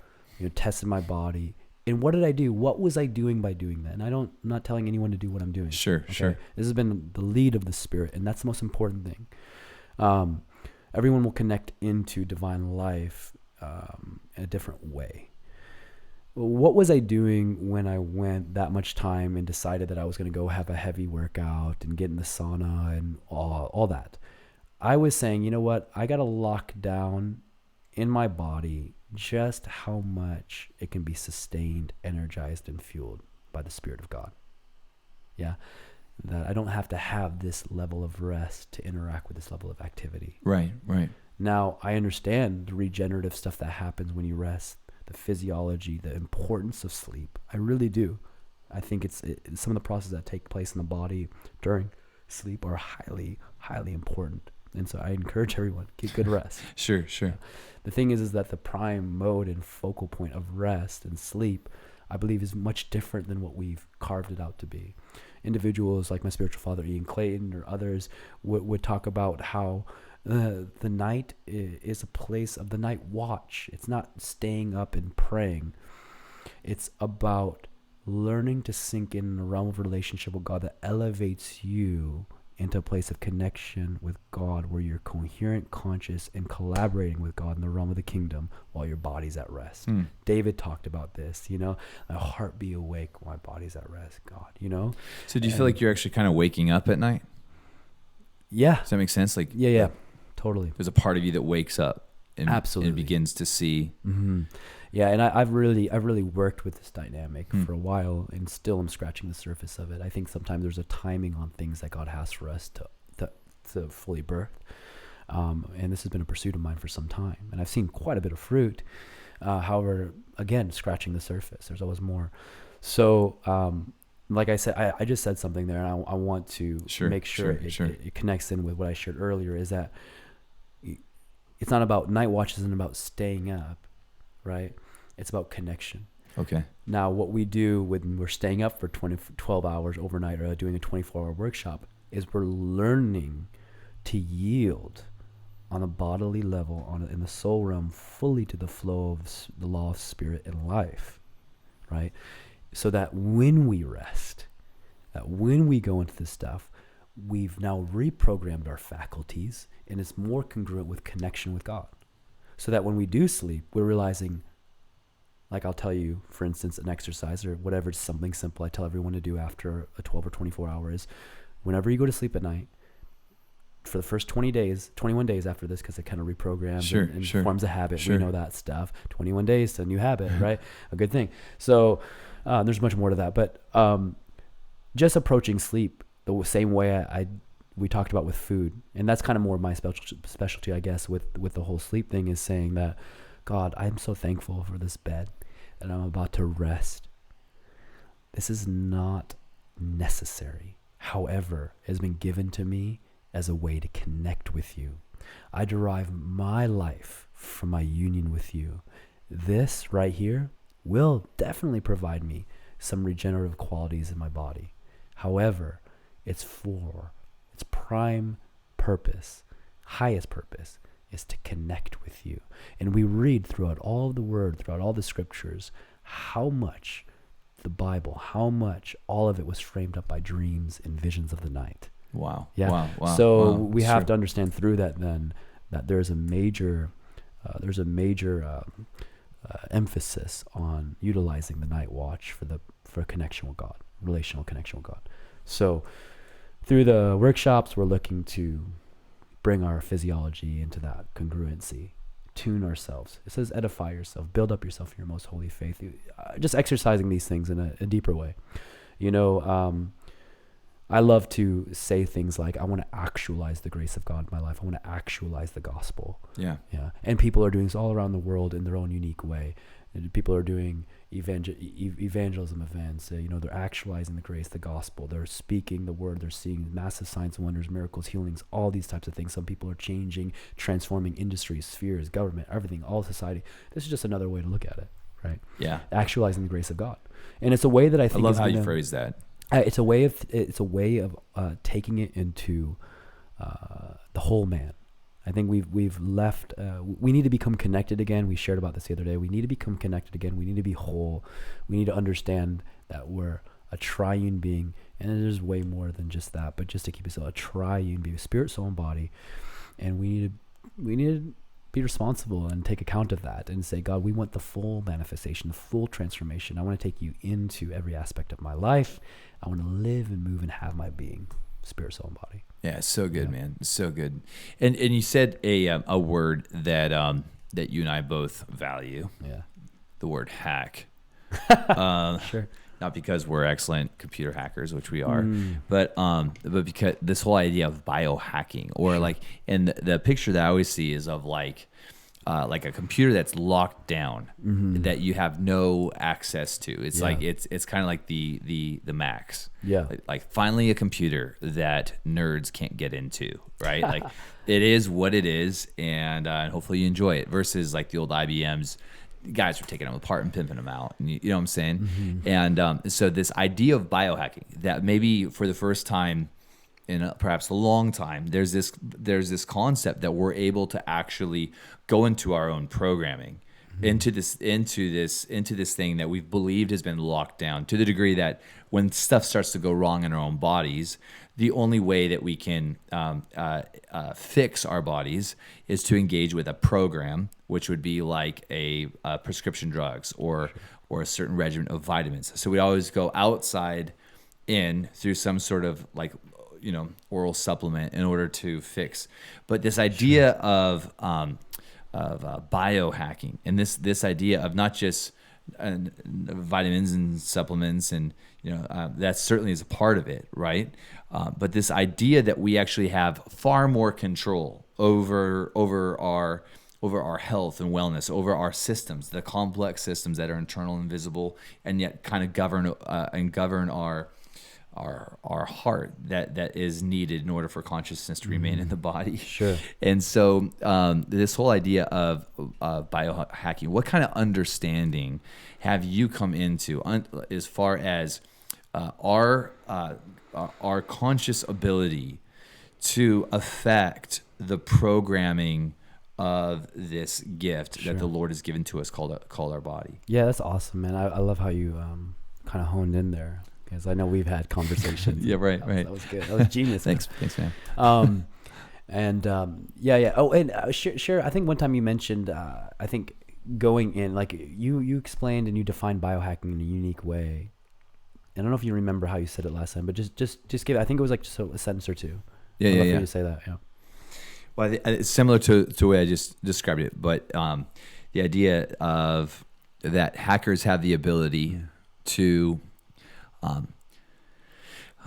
tested my body. And what did I do? What was I doing by doing that? And I'm not telling anyone to do what I'm doing. Sure. This has been the lead of the Spirit, and that's the most important thing. Everyone will connect into divine life in a different way. What was I doing when I went that much time and decided that I was going to go have a heavy workout and get in the sauna and all that? I was saying, you know what? I got to lock down in my body just how much it can be sustained, energized, and fueled by the Spirit of God. Yeah. That I don't have to have this level of rest to interact with this level of activity. Right. Now, I understand the regenerative stuff that happens when you rest, the physiology, the importance of sleep. I really do. I think it's some of the processes that take place in the body during sleep are highly, highly important. And so I encourage everyone, get good rest. Sure. The thing is that the prime mode and focal point of rest and sleep, I believe, is much different than what we've carved it out to be. Individuals like my spiritual father, Ian Clayton, or others would talk about how the night is a place of the night watch. It's not staying up and praying. It's about learning to sink in a realm of relationship with God that elevates you into a place of connection with God where you're coherent, conscious, and collaborating with God in the realm of the kingdom while your body's at rest. David talked about this, you know, my heart be awake while my body's at rest, God, you know? So do you feel like you're actually kind of waking up at night? Yeah. Does that make sense? Like, Yeah, totally. There's a part of you that wakes up and, Absolutely. and begins to see. Mm-hmm. Yeah, and I've really worked with this dynamic for a while, and still I'm scratching the surface of it. I think sometimes there's a timing on things that God has for us to fully birth, and this has been a pursuit of mine for some time, and I've seen quite a bit of fruit. However, again, scratching the surface. There's always more. So, like I said, I just said something there, and I want to make sure it connects in with what I shared earlier. Is that it's not about night watch, isn't about staying up, right? It's about connection. Okay. Now, what we do when we're staying up for 12 hours overnight or doing a 24-hour workshop is we're learning to yield on a bodily level, in the soul realm, fully to the flow of the law of spirit and life, right? So that when we rest, that when we go into this stuff, we've now reprogrammed our faculties, and it's more congruent with connection with God. So that when we do sleep, we're realizing, like I'll tell you, for instance, an exercise or whatever, something simple I tell everyone to do after a 12 or 24 hours, whenever you go to sleep at night, for the first 21 days after this, because it kind of reprograms and forms a habit. We know that stuff. 21 days to a new habit, right? A good thing. So there's much more to that. But just approaching sleep the same way we talked about with food. And that's kind of more my specialty, I guess, with the whole sleep thing, is saying that, God, I'm so thankful for this bed that I'm about to rest. This is not necessary. However, it has been given to me as a way to connect with you. I derive my life from my union with you. This right here will definitely provide me some regenerative qualities in my body. However, its prime purpose, highest purpose, is to connect with you. And we read throughout all of the word, throughout all the scriptures, how much the Bible, how much all of it was framed up by dreams and visions of the night. Wow. Yeah. Wow. So we have to understand through that then that there's a major emphasis on utilizing the night watch for connection with God, relational connection with God. So through the workshops, we're looking to bring our physiology into that congruency, tune ourselves. It says edify yourself, build up yourself in your most holy faith. Just exercising these things in a deeper way. You know, I love to say things like, I want to actualize the grace of God in my life. I want to actualize the gospel. Yeah. And people are doing this all around the world in their own unique way. And people are doing evangelism events. They're actualizing the grace, the gospel. They're speaking the word. They're seeing massive signs and wonders, miracles, healings, all these types of things. Some people are changing, transforming industries, spheres, government, everything, all society. This is just another way to look at it, right? Yeah. Actualizing the grace of God. And it's a way that I think I love how you phrase that. It's a way of taking it into the whole man. I think we've left. We need to become connected again. We shared about this the other day. We need to become connected again. We need to be whole. We need to understand that we're a triune being, and there's way more than just that. But just to keep it a triune being, spirit, soul, and body, and we need to be responsible and take account of that and say, God, we want the full manifestation, the full transformation. I want to take you into every aspect of my life. I want to live and move and have my being, spirit, soul, and body. Yeah, it's so good, man. It's so good. And you said a word that that you and I both value. Yeah. The word hack. Sure. Not because we're excellent computer hackers, which we are, but because this whole idea of biohacking, or like, and the picture that I always see is of like a computer that's locked down, that you have no access to. It's like it's kind of like the Macs. Yeah. Like finally a computer that nerds can't get into, right? Like it is what it is, and hopefully you enjoy it. Versus like the old IBMs. Guys are taking them apart and pimping them out. And you know what I'm saying? And so this idea of biohacking, that maybe for the first time in perhaps a long time, there's this concept that we're able to actually go into our own programming into this thing that we've believed has been locked down, to the degree that when stuff starts to go wrong in our own bodies, the only way that we can fix our bodies is to engage with a program, which would be like a prescription drugs or a certain regimen of vitamins. So we always go outside in through some sort of like, oral supplement in order to fix. But this idea of biohacking, and this idea of not just vitamins and supplements, and that certainly is a part of it, right? But this idea that we actually have far more control over our health and wellness, over our systems, the complex systems that are internal and visible, and yet kind of govern our heart that is needed in order for consciousness to remain in the body. Sure. And so this whole idea of biohacking, what kind of understanding have you come into as far as our conscious ability to affect the programming of this gift that the Lord has given to us called our body? Yeah, that's awesome, man. I love how you kind of honed in there, because I know we've had conversations. Yeah, right. That was good. That was genius. Thanks, man. Yeah. Oh, and sure. I think one time you mentioned, I think going in, like you explained and you defined biohacking in a unique way. And I don't know if you remember how you said it last time, but just give. I think it was like just a sentence or two. Yeah. For you to say that. Yeah. Well, it's similar to the way I just described it, but the idea of that hackers have the ability to.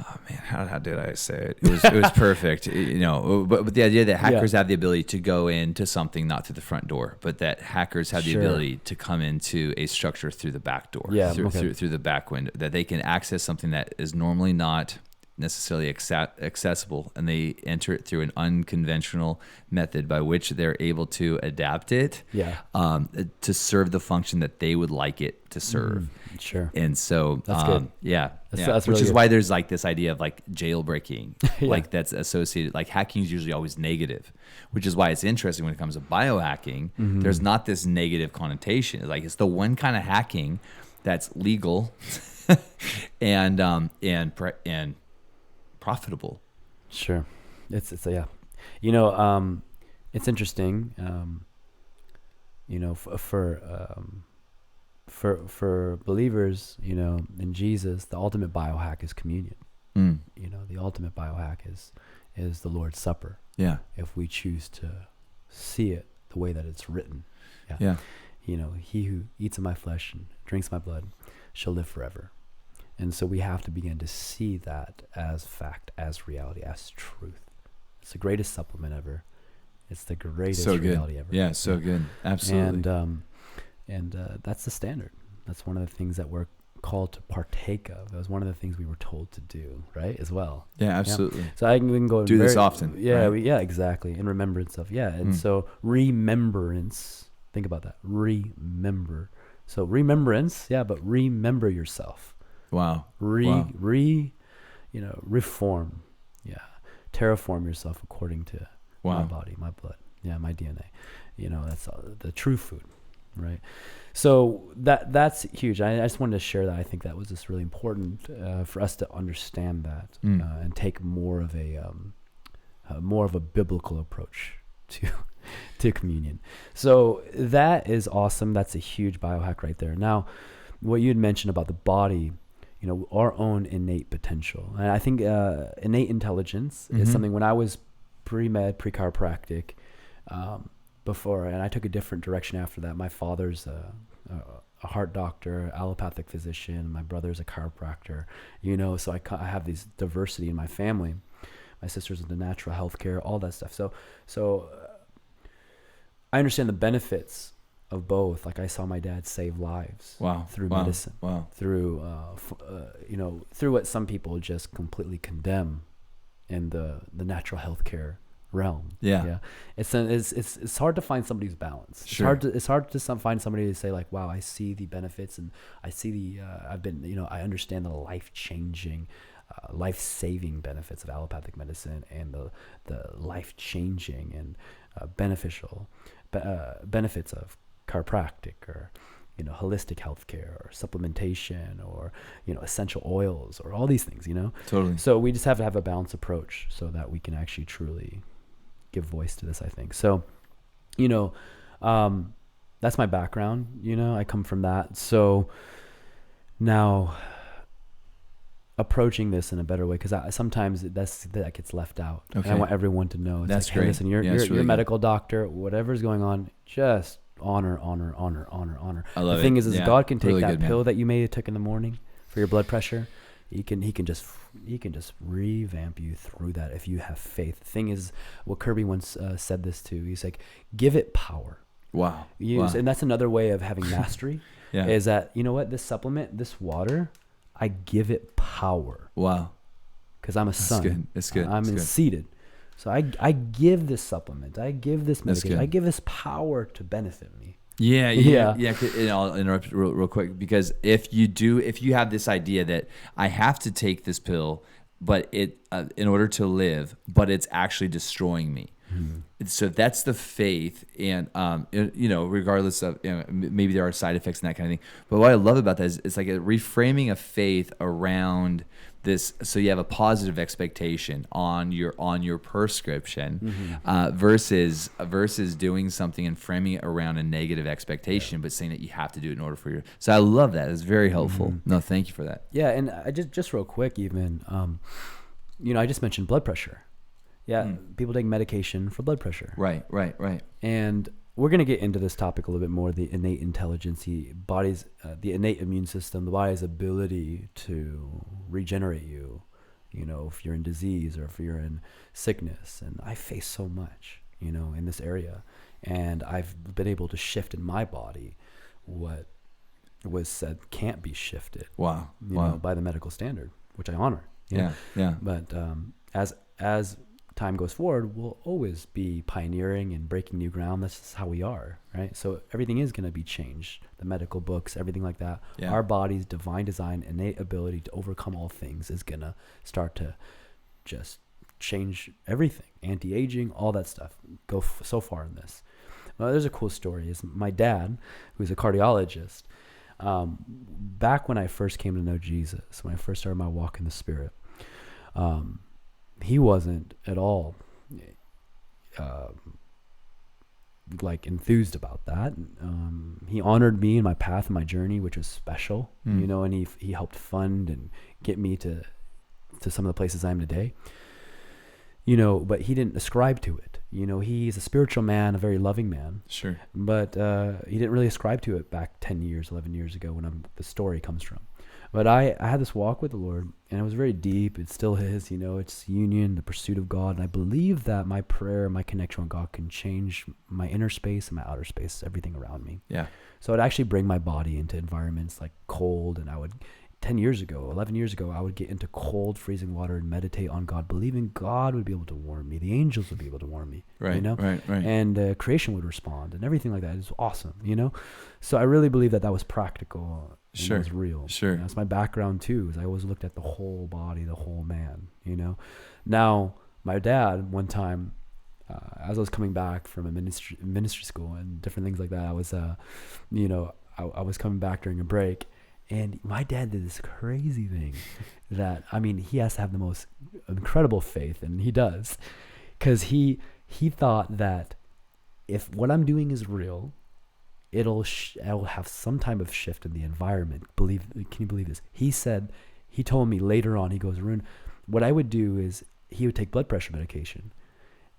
Oh man, how did I say it? It was perfect, But the idea that hackers have the ability to go into something not through the front door, but that hackers have the ability to come into a structure through the back door, through the back window, that they can access something that is normally not necessarily accessible, and they enter it through an unconventional method by which they're able to adapt it to serve the function that they would like it to serve. Sure. And so that's good. That's which is why there's like this idea of like jailbreaking, like that's associated, like hacking is usually always negative, which is why it's interesting when it comes to biohacking. There's not this negative connotation. Like it's the one kind of hacking that's legal and profitable. Sure. It's it's interesting, for believers, in Jesus, the ultimate biohack is communion. The ultimate biohack is the Lord's Supper. Yeah. If we choose to see it the way that it's written. Yeah. He who eats of my flesh and drinks my blood shall live forever. And so we have to begin to see that as fact, as reality, as truth. It's the greatest supplement ever. It's the greatest reality ever. Yeah, so good. Absolutely. And that's the standard. That's one of the things that we're called to partake of. That was one of the things we were told to do, right? As well. Yeah, absolutely. Yeah. So we can go do this often. Yeah, right? Exactly. In remembrance of, And so remembrance, think about that. Remember. So remembrance, but remember yourself. Wow. Reform. Terraform yourself according to my body, my blood, my DNA. That's the true food, right? So that's huge. I just wanted to share that. I think that was just really important for us to understand that and take more of a biblical approach to communion. So that is awesome. That's a huge biohack right there. Now, what you had mentioned about the body, our own innate potential. And I think innate intelligence is something. When I was pre-med, pre-chiropractic, before, and I took a different direction after that. My father's a heart doctor, allopathic physician. My brother's a chiropractor, so I have this diversity in my family. My sister's into natural healthcare, all that stuff. So I understand the benefits of both. Like I saw my dad save lives through medicine, through through what some people just completely condemn in the natural healthcare realm. It's hard to find somebody's balance. Sure. It's hard to find somebody to say like, wow, I see the benefits, and I see I understand the life-changing, life-saving benefits of allopathic medicine, and the life-changing and beneficial benefits of chiropractic or, holistic healthcare or supplementation or, essential oils or all these things, Totally. So we just have to have a balanced approach so that we can actually truly give voice to this, I think. So, that's my background, I come from that. So now approaching this in a better way, because sometimes that gets left out. Okay. And I want everyone to know. It's That's like, great. Hey, listen, you're really a medical doctor, whatever's going on, just honor. I love the thing it. is Yeah. God can take Really that good, man. pill that you may have took in the morning for your blood pressure. He can just revamp you through that if you have faith. The thing is, what Kirby once said this too. He's like, give it power. Wow. And that's another way of having mastery. Yeah. Is that, this supplement, this water, I give it power. Wow. Because I'm a son. That's good. I'm seated. So I give this supplement. I give this medication. I give this power to benefit me. Yeah. And I'll interrupt real quick, because if you have this idea that I have to take this pill, but in order to live, but it's actually destroying me. So that's the faith, and regardless of maybe there are side effects and that kind of thing. But what I love about that is it's like a reframing of faith around this, so you have a positive expectation on your prescription, versus doing something and framing it around a negative expectation, but saying that you have to do it in order for your. So I love that. It's very helpful. No, thank you for that. Yeah, and I just real quick, even I just mentioned blood pressure. Yeah, people take medication for blood pressure. Right. And we're going to get into this topic a little bit more, the innate intelligence, the innate immune system, the body's ability to regenerate you, if you're in disease or if you're in sickness. And I face so much, in this area. And I've been able to shift in my body what was said can't be shifted. Wow. By the medical standard, which I honor. Yeah. But as time goes forward, we'll always be pioneering and breaking new ground. That's just how we are, right? So everything is going to be changed. The medical books, everything like that. Yeah. Our body's divine design, innate ability to overcome all things is going to start to just change everything. Anti-aging, all that stuff. Go so far in this. Well, there's a cool story. Is my dad, who's a cardiologist, back when I first came to know Jesus, when I first started my walk in the Spirit, he wasn't at all enthused about that. He honored me in my path and my journey, which was special, and he helped fund and get me to some of the places I am today. But he didn't ascribe to it. He's a spiritual man, a very loving man. Sure. But he didn't really ascribe to it back 10 years, 11 years ago when the story comes from. But I had this walk with the Lord, and it was very deep. It still is, it's union, the pursuit of God. And I believe that my prayer, my connection with God can change my inner space and my outer space, everything around me. Yeah. So I'd actually bring my body into environments like cold, and I would, 10 years ago, 11 years ago, I would get into cold, freezing water and meditate on God, believing God would be able to warm me. The angels would be able to warm me. Right. And creation would respond and everything like that. It's awesome, So I really believe that was practical. Sure. It was real. Sure. That's my background too, is I always looked at the whole body, the whole man, Now, my dad, one time, as I was coming back from a ministry school and different things like that, I was, I was coming back during a break, and my dad did this crazy thing that, he has to have the most incredible faith, and he does, because he thought that if what I'm doing is real, it'll have some type of shift in the environment. Can you believe this? He told me later on, he goes, Arun, what I would do is he would take blood pressure medication.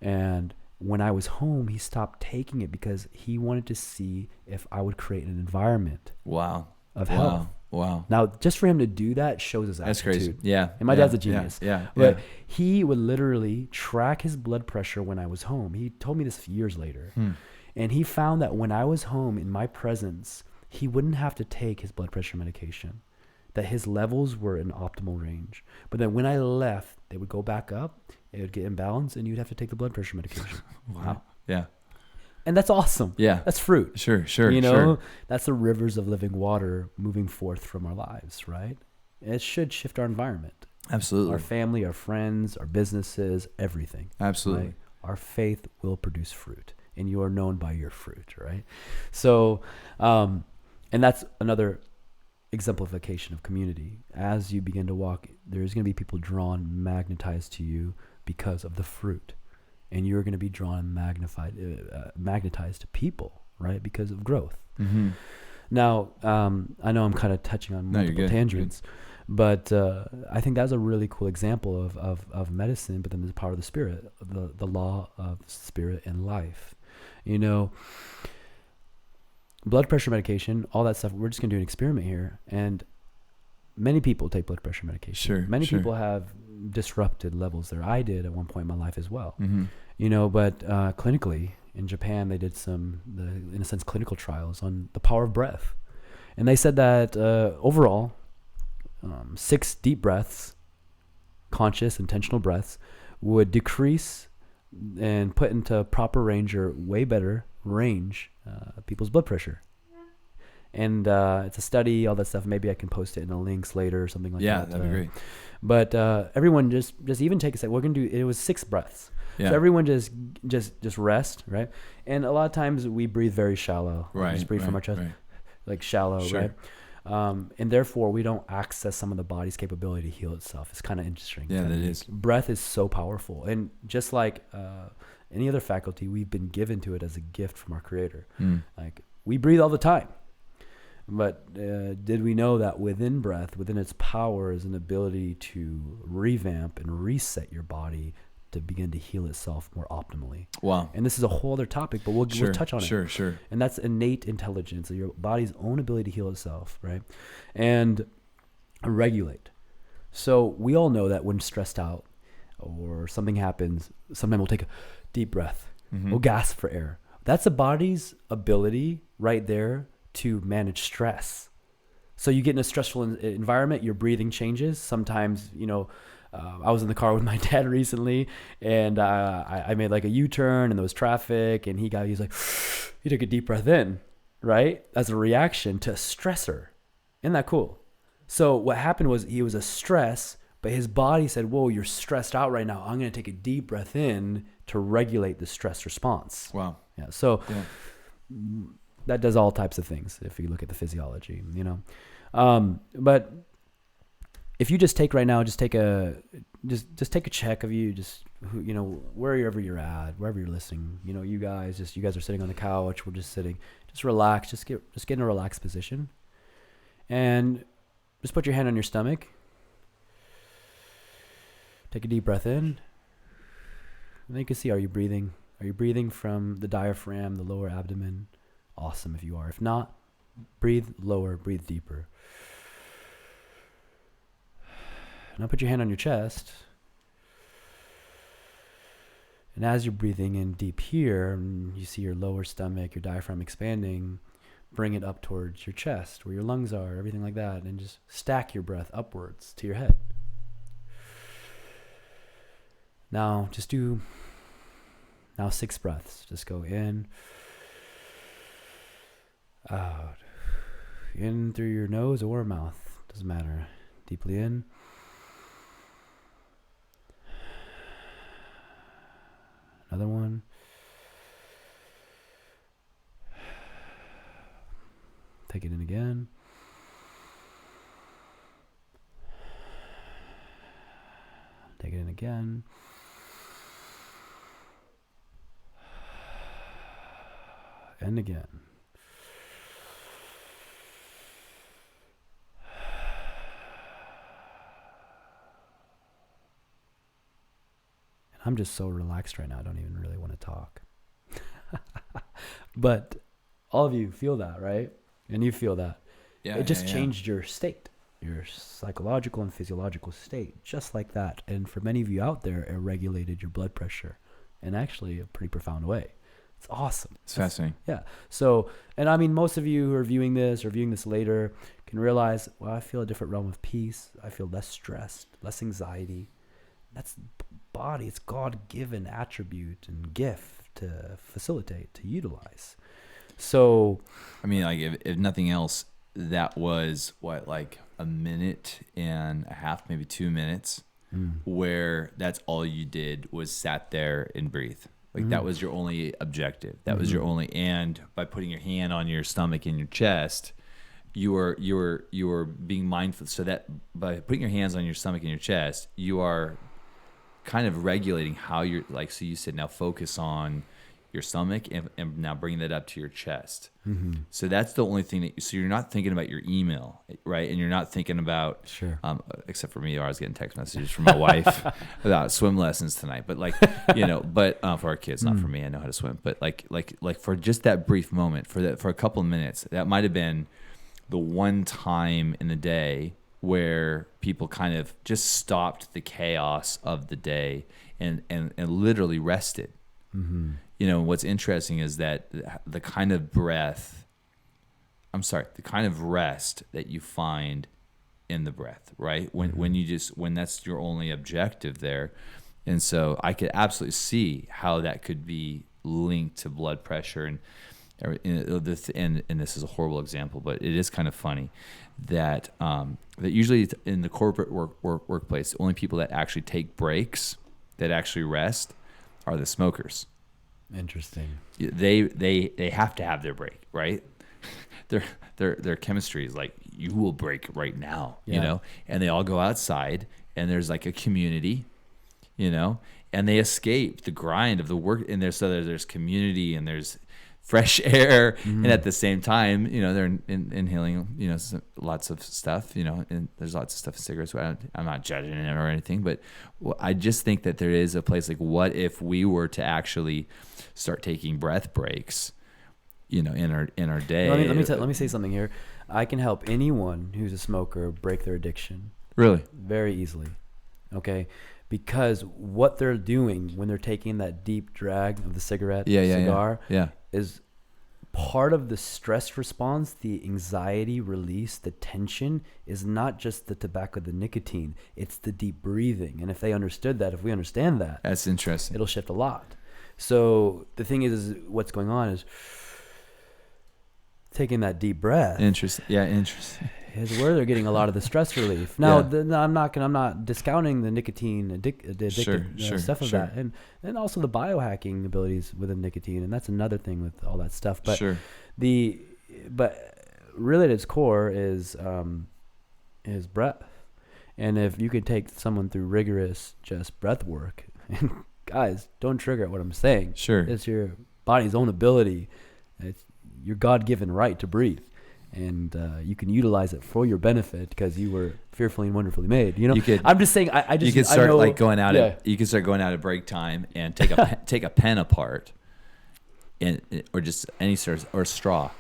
And when I was home, he stopped taking it because he wanted to see if I would create an environment of health. Wow. Now, just for him to do that shows his That's attitude. crazy. Yeah. And my dad's a genius. Yeah. But he would literally track his blood pressure when I was home. He told me this years later. And he found that when I was home in my presence, he wouldn't have to take his blood pressure medication, that his levels were in optimal range. But then when I left, they would go back up, it would get imbalanced, and you'd have to take the blood pressure medication. Wow. Yeah. And that's awesome. Yeah. That's fruit. Sure. That's the rivers of living water moving forth from our lives, right? It should shift our environment. Absolutely. Our family, our friends, our businesses, everything. Absolutely. Right? Our faith will produce fruit. and you are known by your fruit, right? So, and that's another exemplification of community. As you begin to walk, there's going to be people drawn, magnetized to you because of the fruit, and you're going to be drawn, magnetized to people, right, because of growth. Mm-hmm. Now, I know I'm kind of touching on multiple tangents, but I think that's a really cool example of medicine, but then the power of the spirit, the law of spirit and life. You know, blood pressure medication, all that stuff, we're just going to do an experiment here. And many people take blood pressure medication. Many people have disrupted levels there. I did at one point in my life as well. Mm-hmm. You know, but clinically, in Japan, they did in a sense, clinical trials on the power of breath. And they said that overall, 6 deep breaths, conscious, intentional breaths, would decrease and put into proper range or way better range people's blood pressure. And it's a study, all that stuff. Maybe I can post it in the links later or something like that. Yeah, that'd be great. But everyone just even take a second. We're gonna do. It was 6 breaths. Yeah. So everyone just rest, right? And a lot of times we breathe very shallow. Right. Just breathe from our chest, like shallow, right? And therefore we don't access some of the body's capability to heal itself. It's kind of interesting. Yeah, that is. Breath is so powerful, and just like any other faculty, we've been given to it as a gift from our Creator. Like we breathe all the time. But did we know that within breath, within its power, is an ability to revamp and reset your body to begin to heal itself more optimally? Wow. And this is a whole other topic, but we'll touch on it. Sure. And that's innate intelligence, your body's own ability to heal itself, right? And regulate. So we all know that when stressed out or something happens, sometimes we'll take a deep breath. Mm-hmm. We'll gasp for air. That's the body's ability right there to manage stress. So you get in a stressful environment, your breathing changes. Sometimes, you know, I was in the car with my dad recently, and I made like a U-turn, and there was traffic, and he's like, he took a deep breath in, right? As a reaction to a stressor. Isn't that cool? So what happened was he was a stress, but his body said, whoa, you're stressed out right now. I'm going to take a deep breath in to regulate the stress response. Wow. Yeah. So that does all types of things if you look at the physiology, you know. But if you just take right now, just take a check of you, just, you know, wherever you're at, wherever you're listening, you know, you guys are sitting on the couch, we're just sitting, just relax, just get in a relaxed position, and just put your hand on your stomach. Take a deep breath in, and then you can see, are you breathing? Are you breathing from the diaphragm, the lower abdomen? Awesome if you are. If not, breathe lower, breathe deeper. Now put your hand on your chest. And as you're breathing in deep here, and you see your lower stomach, your diaphragm expanding, bring it up towards your chest, where your lungs are, everything like that, and just stack your breath upwards to your head. Now just do 6 breaths. Just go in, out, in through your nose or mouth, doesn't matter. Deeply in, another one, take it in again, take it in again, and again. I'm just so relaxed right now. I don't even really want to talk. But all of you feel that, right? And you feel that. Yeah, it just changed your state, your psychological and physiological state, just like that. And for many of you out there, it regulated your blood pressure in actually a pretty profound way. It's awesome. It's fascinating. Yeah. So, and I mean, most of you who are viewing this or viewing this later can realize, well, I feel a different realm of peace. I feel less stressed, less anxiety. That's body. It's God-given attribute and gift to facilitate, to utilize. So, I mean, like if nothing else, that was what, like a minute and a half, maybe 2 minutes, where that's all you did was sat there and breathe. Like that was your only objective. That was your only, and by putting your hand on your stomach and your chest, you were being mindful. So that by putting your hands on your stomach and your chest, you are kind of regulating how you're like. So you said now focus on your stomach and now bring that up to your chest. So that's the only thing so you're not thinking about your email, right? And you're not thinking about, except for me, I was getting text messages from my wife about swim lessons tonight. But like, for our kids, not for me, I know how to swim. But like for just that brief moment, for a couple of minutes, that might have been the one time in the day where people kind of just stopped the chaos of the day and literally rested. What's interesting is that the kind of rest that you find in the breath, right? When that's your only objective there. And so I could absolutely see how that could be linked to blood pressure and this is a horrible example, but it is kind of funny that usually in the corporate workplace, the only people that actually take breaks, that actually rest, are the smokers. Interesting. They have to have their break, right? Their chemistry is like, you will break right now, and they all go outside and there's like a community, and they escape the grind of the work, and there's community and there's fresh air, and at the same time, they're inhaling, lots of stuff, and there's lots of stuff in cigarettes. I'm not judging it or anything, but I just think that there is a place like, what if we were to actually start taking breath breaks, in our day? Let me say something here. I can help anyone who's a smoker break their addiction. Really? Very easily. Okay. Because what they're doing when they're taking that deep drag of the cigarette, cigar, is part of the stress response, the anxiety release, the tension is not just the tobacco, the nicotine, it's the deep breathing. And if we understand that, that's interesting. It'll shift a lot. So the thing is what's going on is taking that deep breath. Interesting. Yeah, interesting. Is where they're getting a lot of the stress relief. Now, I'm not discounting the nicotine addictive stuff of that, and also the biohacking abilities within nicotine, and that's another thing with all that stuff. But but really at its core is breath, and if you could take someone through rigorous just breath work, and guys, don't trigger at what I'm saying. Sure, it's your body's own ability. It's your God-given right to breathe. And you can utilize it for your benefit because you were fearfully and wonderfully made. I'm just saying. You could start going out at break time and take a pen apart, or just any sort of straw.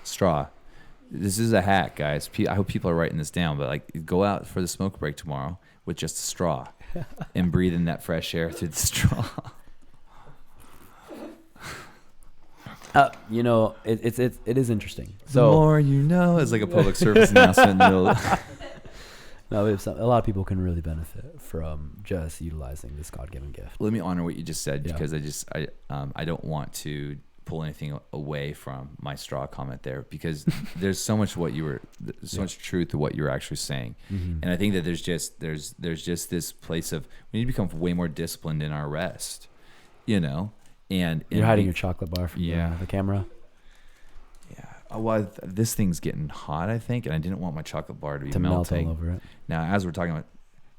This is a hack, guys. I hope people are writing this down. But go out for the smoke break tomorrow with just a straw, and breathe in that fresh air through the straw. It is interesting. So the more you know, it's like a public service announcement. No, a lot of people can really benefit from just utilizing this God-given gift. Let me honor what you just said, because I don't want to pull anything away from my straw comment there, because there's so much much truth to what you were actually saying, and I think that there's just this place of we need to become way more disciplined in our rest, And you're hiding your chocolate bar from the camera. Yeah. Well, this thing's getting hot, I think, and I didn't want my chocolate bar to be melting. Melt all over it. Now, as we're talking about,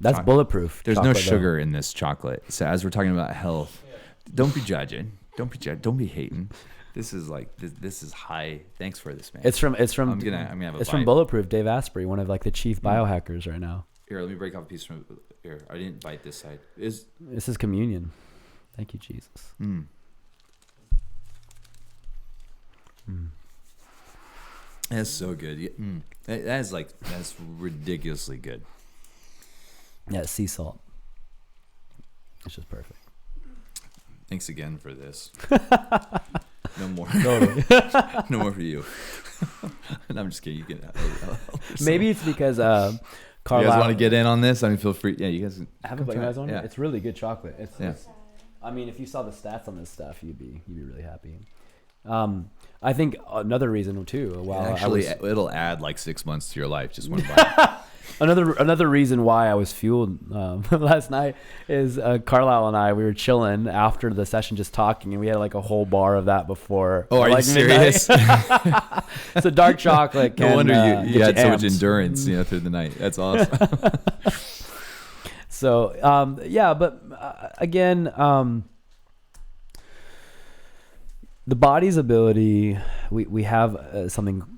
that's bulletproof. There's no sugar in this chocolate. So as we're talking about health, don't be judging. Don't be hating. This is this is high. Thanks for this, man. It's from. I'm gonna have a bite. From Bulletproof. Dave Asprey, one of the chief biohackers right now. Here, let me break off a piece from here. I didn't bite this side. This is communion. Thank you, Jesus. That's so good. That's ridiculously good. Yeah, sea salt. It's just perfect. Thanks again for this. No more. Totally. No more for you. And I'm just kidding. You can. Maybe it's because Carlisle. You guys want to get in on this? I mean, feel free. Yeah, you guys. Have you guys on it? It's really good chocolate. It's I mean, if you saw the stats on this stuff, you'd be really happy. I think another reason too. It'll add 6 months to your life. Just one bite. Another reason why I was fueled last night is Carlisle and I, we were chilling after the session just talking, and we had like a whole bar of that before. Oh, are like you serious? So dark chocolate can, no wonder you had so much amped. endurance, through the night. That's awesome. So but again, the body's ability, we have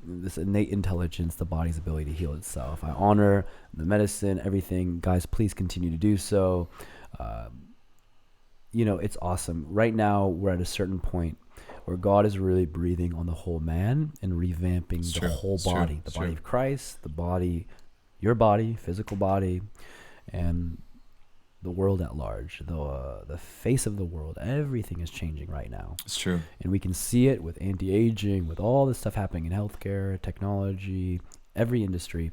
this innate intelligence, the body's ability to heal itself. I honor the medicine, everything. Guys, please continue to do so. It's awesome. Right now, we're at a certain point where God is really breathing on the whole man and revamping the whole body. The body of Christ, the body, your body, physical body, and the world at large, the face of the world. Everything is changing right now. It's true. And we can see it with anti-aging, with all this stuff happening in healthcare, technology, every industry.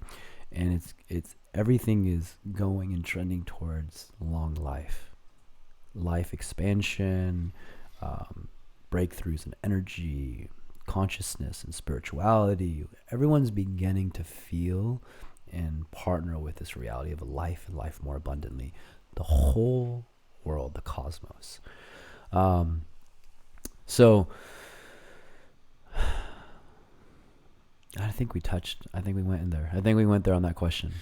And it's everything is going and trending towards long life expansion, breakthroughs in energy, consciousness, and spirituality. Everyone's beginning to feel and partner with this reality of life and life more abundantly. The whole world, the cosmos. So I think we went in there. I think we went there on that question.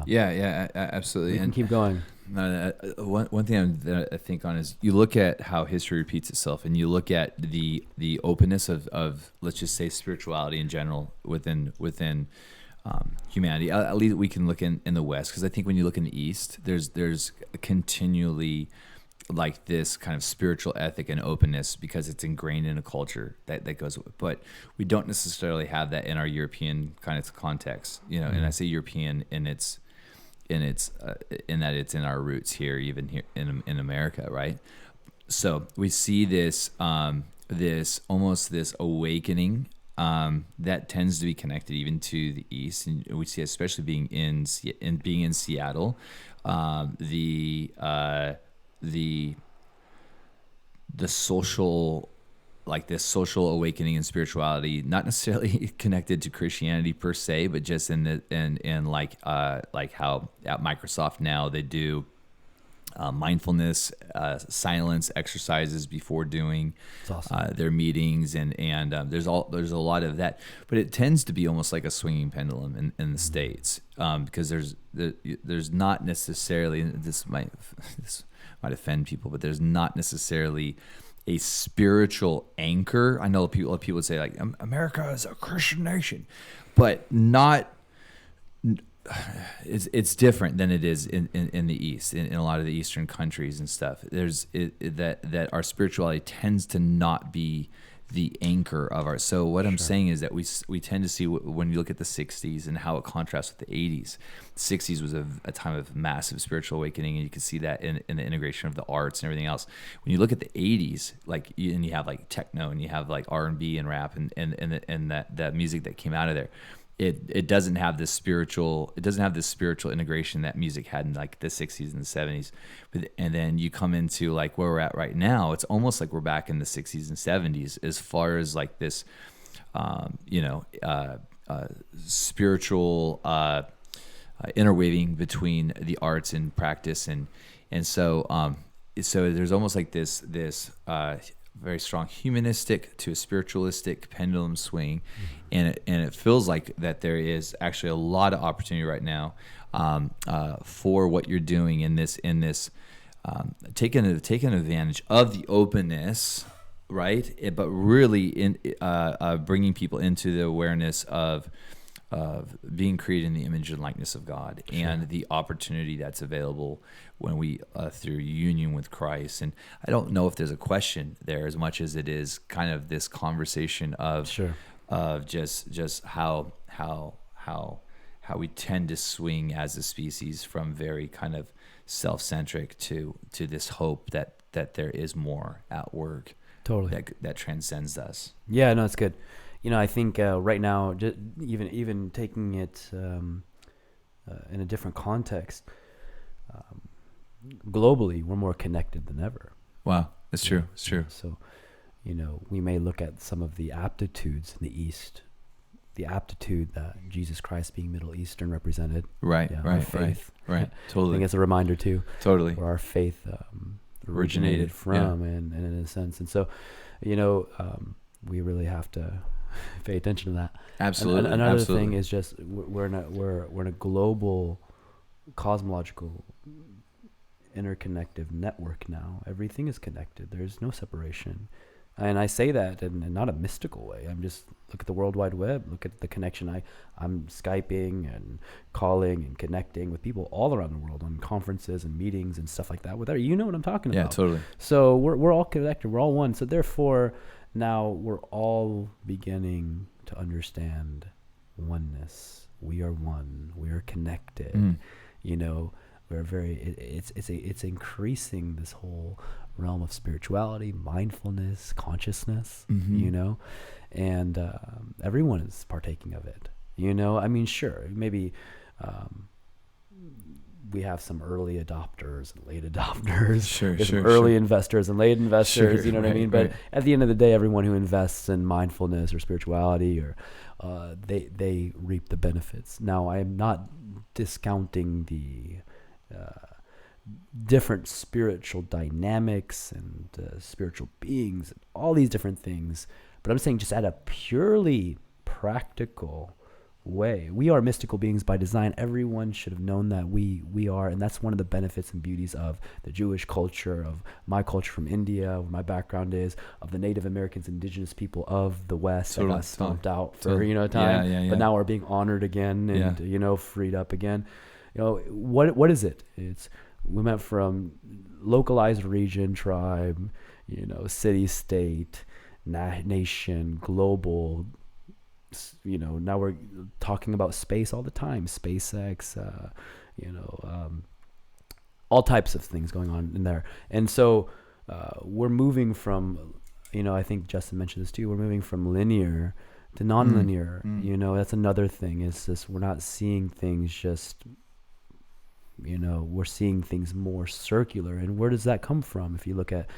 Yeah, absolutely. We can keep going. One thing that I think on is you look at how history repeats itself, and you look at the openness of let's just say spirituality in general within humanity. At least we can look in the West, because I think when you look in the East, there's continually like this kind of spiritual ethic and openness because it's ingrained in a culture that goes with it. But we don't necessarily have that in our European kind of context, and I say European in that it's in our roots here, even here in America, right? So we see this awakening that tends to be connected even to the East, and we see, especially being in Seattle, the social, like this social awakening and spirituality, not necessarily connected to Christianity per se, but just in like how at Microsoft now they do mindfulness, silence exercises before doing their meetings, and there's a lot of that, but it tends to be almost like a swinging pendulum in the States, because there's not necessarily, this might offend people, but there's not necessarily a spiritual anchor. I know people would say like America is a Christian nation, but not. It's different than it is in the East, in a lot of the Eastern countries and stuff. There's that our spirituality tends to not be the anchor of our. So what I'm saying is that we tend to see, when you look at the 60s and how it contrasts with the 80s. The 60s was a time of massive spiritual awakening, and you can see that in the integration of the arts and everything else. When you look at the 80s, and you have like techno, and you have like R&B and rap and that music that came out of there. It doesn't have this spiritual integration that music had in like the 60s and the 70s. And then you come into like where we're at right now, it's almost like we're back in the 60s and 70s as far as like this spiritual interweaving between the arts and practice, and so there's almost like this very strong humanistic to a spiritualistic pendulum swing, and it feels like that there is actually a lot of opportunity right now for what you're doing in this taking advantage of the openness, right? But really in bringing people into the awareness of being created in the image and likeness of God, and the opportunity that's available when we through union with Christ. And I don't know if there's a question there as much as it is kind of this conversation of just how we tend to swing as a species from very kind of self-centric to this hope that there is more at work, totally, that transcends us. Yeah, no, it's good. I think right now, just even taking it in a different context, globally, we're more connected than ever. Wow, that's true. It's true. So, we may look at some of the aptitudes in the East, the aptitude that Jesus Christ, being Middle Eastern, represented. Right, Yeah, right, our faith. right. I Totally. think it's a reminder too, Totally. where our faith originated from, and in a sense. And so, we really have to pay attention to that. Absolutely. And another Absolutely. thing is just we're in a global, cosmological, interconnected network now. Everything is connected. There's no separation. And I say that in not a mystical way. I'm just, look at the World Wide Web, look at the connection. I'm Skyping and calling and connecting with people all around the world on conferences and meetings and stuff like that. You know what I'm talking about. Yeah, totally. So we're all connected. We're all one. So therefore, now we're all beginning to understand oneness. We are one. We are connected. We're it's increasing this whole realm of spirituality, mindfulness, consciousness, and everyone is partaking of it. I mean, sure, maybe we have some early adopters and late adopters. Sure, early investors and late investors. What I mean? But at the end of the day, everyone who invests in mindfulness or spirituality, or they reap the benefits. Now, I am not discounting the different spiritual dynamics and spiritual beings, and all these different things. But I'm saying, just at a purely practical way, we are mystical beings by design. Everyone should have known that we are, and that's one of the benefits and beauties of the Jewish culture, of my culture from India, where my background is, of the Native Americans, indigenous people of the West that got stomped out for a time, but now are being honored again and freed up again. What is it? We went from localized region, tribe, city, state, nation, global. Now we're talking about space all the time. SpaceX, all types of things going on in there. And so we're moving from, I think Justin mentioned this too. We're moving from linear to nonlinear. That's another thing. Is this, we're not seeing things just. We're seeing things more circular. And where does that come from? If you look at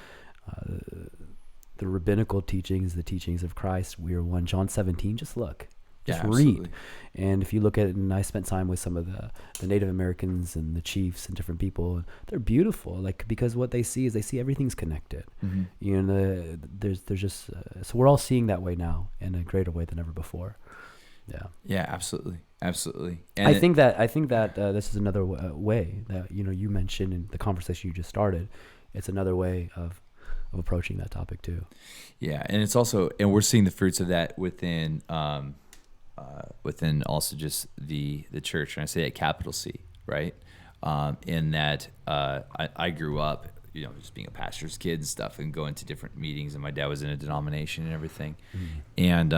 the rabbinical teachings, the teachings of Christ, we are one. John 17, just look. Just read. And if you look at it, and I spent time with some of the Native Americans and the chiefs and different people, they're beautiful. Because what they see is they see everything's connected. There's just, so we're all seeing that way now in a greater way than ever before. Yeah, absolutely. And I think that this is another way that you mentioned in the conversation you just started. It's another way of approaching that topic too. Yeah, and it's also, and we're seeing the fruits of that within also just the church, and I say that capital C, right? In that I grew up, just being a pastor's kid and stuff, and going to different meetings, and my dad was in a denomination and everything, and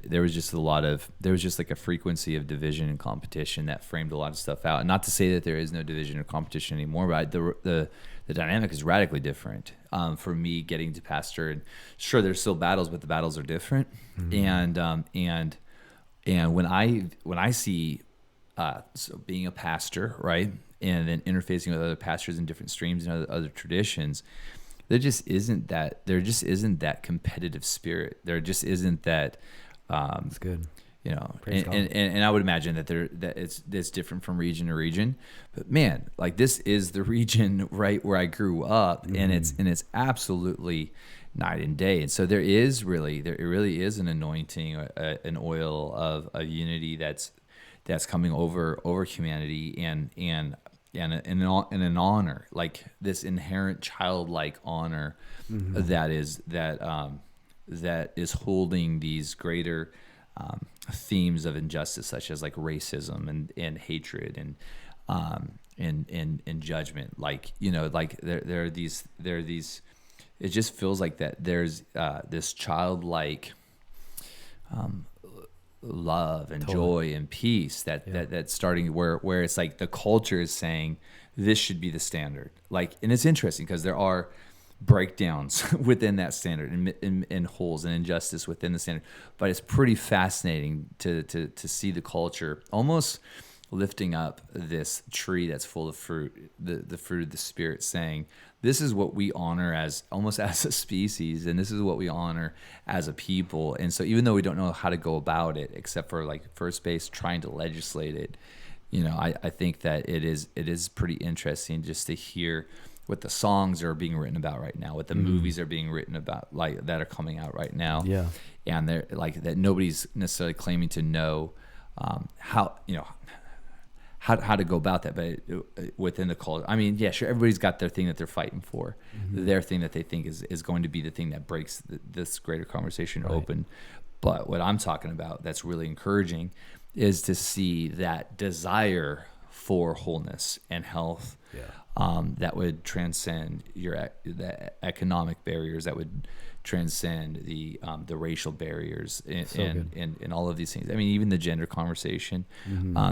there was just like a frequency of division and competition that framed a lot of stuff out. And not to say that there is no division or competition anymore, but the dynamic is radically different. For me, getting to pastor, and sure, there's still battles, but the battles are different. And when I see so being a pastor, right, and then interfacing with other pastors in different streams and other traditions, there just isn't that competitive spirit. There just isn't that. That's good. And I would imagine that it's different from region to region. But man, like, this is the region right where I grew up, and it's absolutely night and day. And so there really is an anointing, an oil of unity that's coming over humanity, and an honor, like this inherent childlike honor that is holding these greater themes of injustice, such as like racism and hatred and judgment. Like there are these. It just feels like that there's this childlike love and joy and peace that's starting where it's like the culture is saying this should be the standard. Like, and it's interesting because there are breakdowns within that standard and holes and injustice within the standard, but it's pretty fascinating to see the culture almost lifting up this tree that's full of fruit, the fruit of the Spirit, saying this is what we honor as almost as a species, and this is what we honor as a people. And so even though we don't know how to go about it, except for like first base trying to legislate it, I think that it is pretty interesting just to hear what the songs are being written about right now, what the movies are being written about, like that are coming out right now. Yeah. And they're like that nobody's necessarily claiming to know how to go about that, but within the culture, I mean, yeah, sure, everybody's got their thing that they're fighting for, their thing that they think is going to be the thing that breaks this greater conversation open. But what I'm talking about that's really encouraging is to see that desire for wholeness and health, that would transcend the economic barriers, that would transcend the racial barriers and all of these things. I mean, even the gender conversation.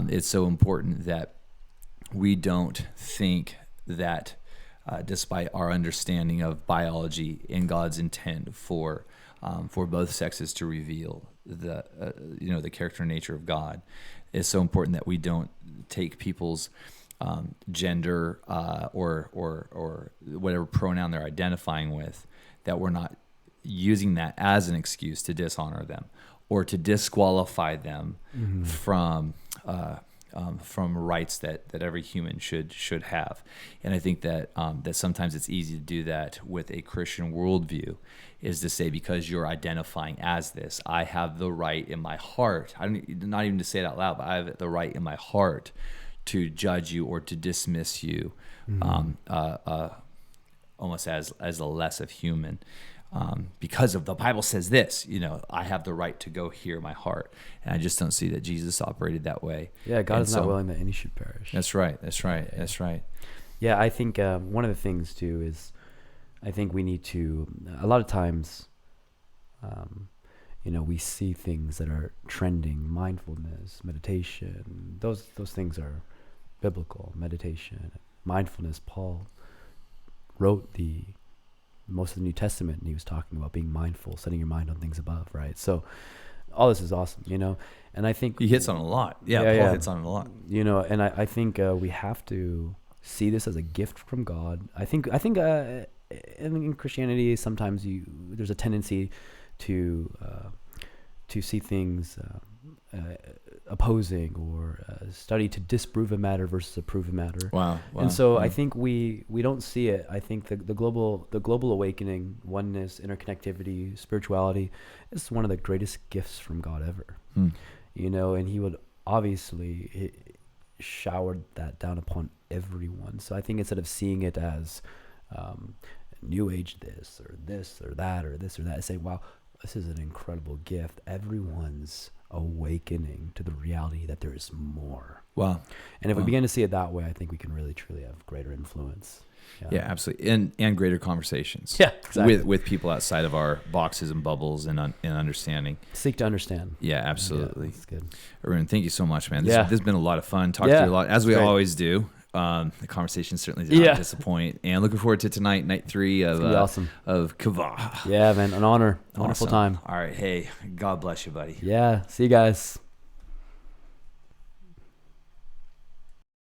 It's so important that we don't think that despite our understanding of biology and God's intent for both sexes to reveal the character and nature of God, it's so important that we don't take people's gender or whatever pronoun they're identifying with, that we're not using that as an excuse to dishonor them or to disqualify them from rights that every human should have. And I think that that sometimes it's easy to do that with a Christian worldview, is to say, because you're identifying as this, I have the right in my heart, not even to say it out loud, but I have the right in my heart to judge you or to dismiss you, almost as a less of human. Because of the Bible says this, I have the right to go hear my heart. And I just don't see that Jesus operated that way. Yeah, God is not willing that any should perish. That's right. That's right. Yeah, I think one of the things too is, I think we need to, a lot of times, we see things that are trending, mindfulness, meditation, those things are biblical. Meditation, mindfulness. Paul wrote most of the New Testament, and he was talking about being mindful, setting your mind on things above, right? So all this is awesome, and I think he hits on a lot. Paul hits on it a lot. And I think we have to see this as a gift from God. I think in Christianity, sometimes there's a tendency to see things opposing or study to disprove a matter versus approve a matter. Wow. And so I think we don't see it. I think the global awakening, oneness, interconnectivity, spirituality is one of the greatest gifts from God ever. And he would obviously shower that down upon everyone. So I think instead of seeing it as new age this or that, I say, wow, this is an incredible gift. Everyone's awakening to the reality that there is more. Wow. And if we begin to see it that way, I think we can really truly have greater influence. Yeah, absolutely. And greater conversations. Yeah, exactly. With people outside of our boxes and bubbles and understanding. Seek to understand. Yeah, absolutely. Yeah, that's good. Arun, thank you so much, man. This has been a lot of fun. Talk to you a lot, as we always do. The conversation certainly did not disappoint. And looking forward to tonight, night 3 of awesome. Of Kavah. Yeah, man. An honor. Wonderful time. All right. Hey, God bless you, buddy. Yeah. See you guys.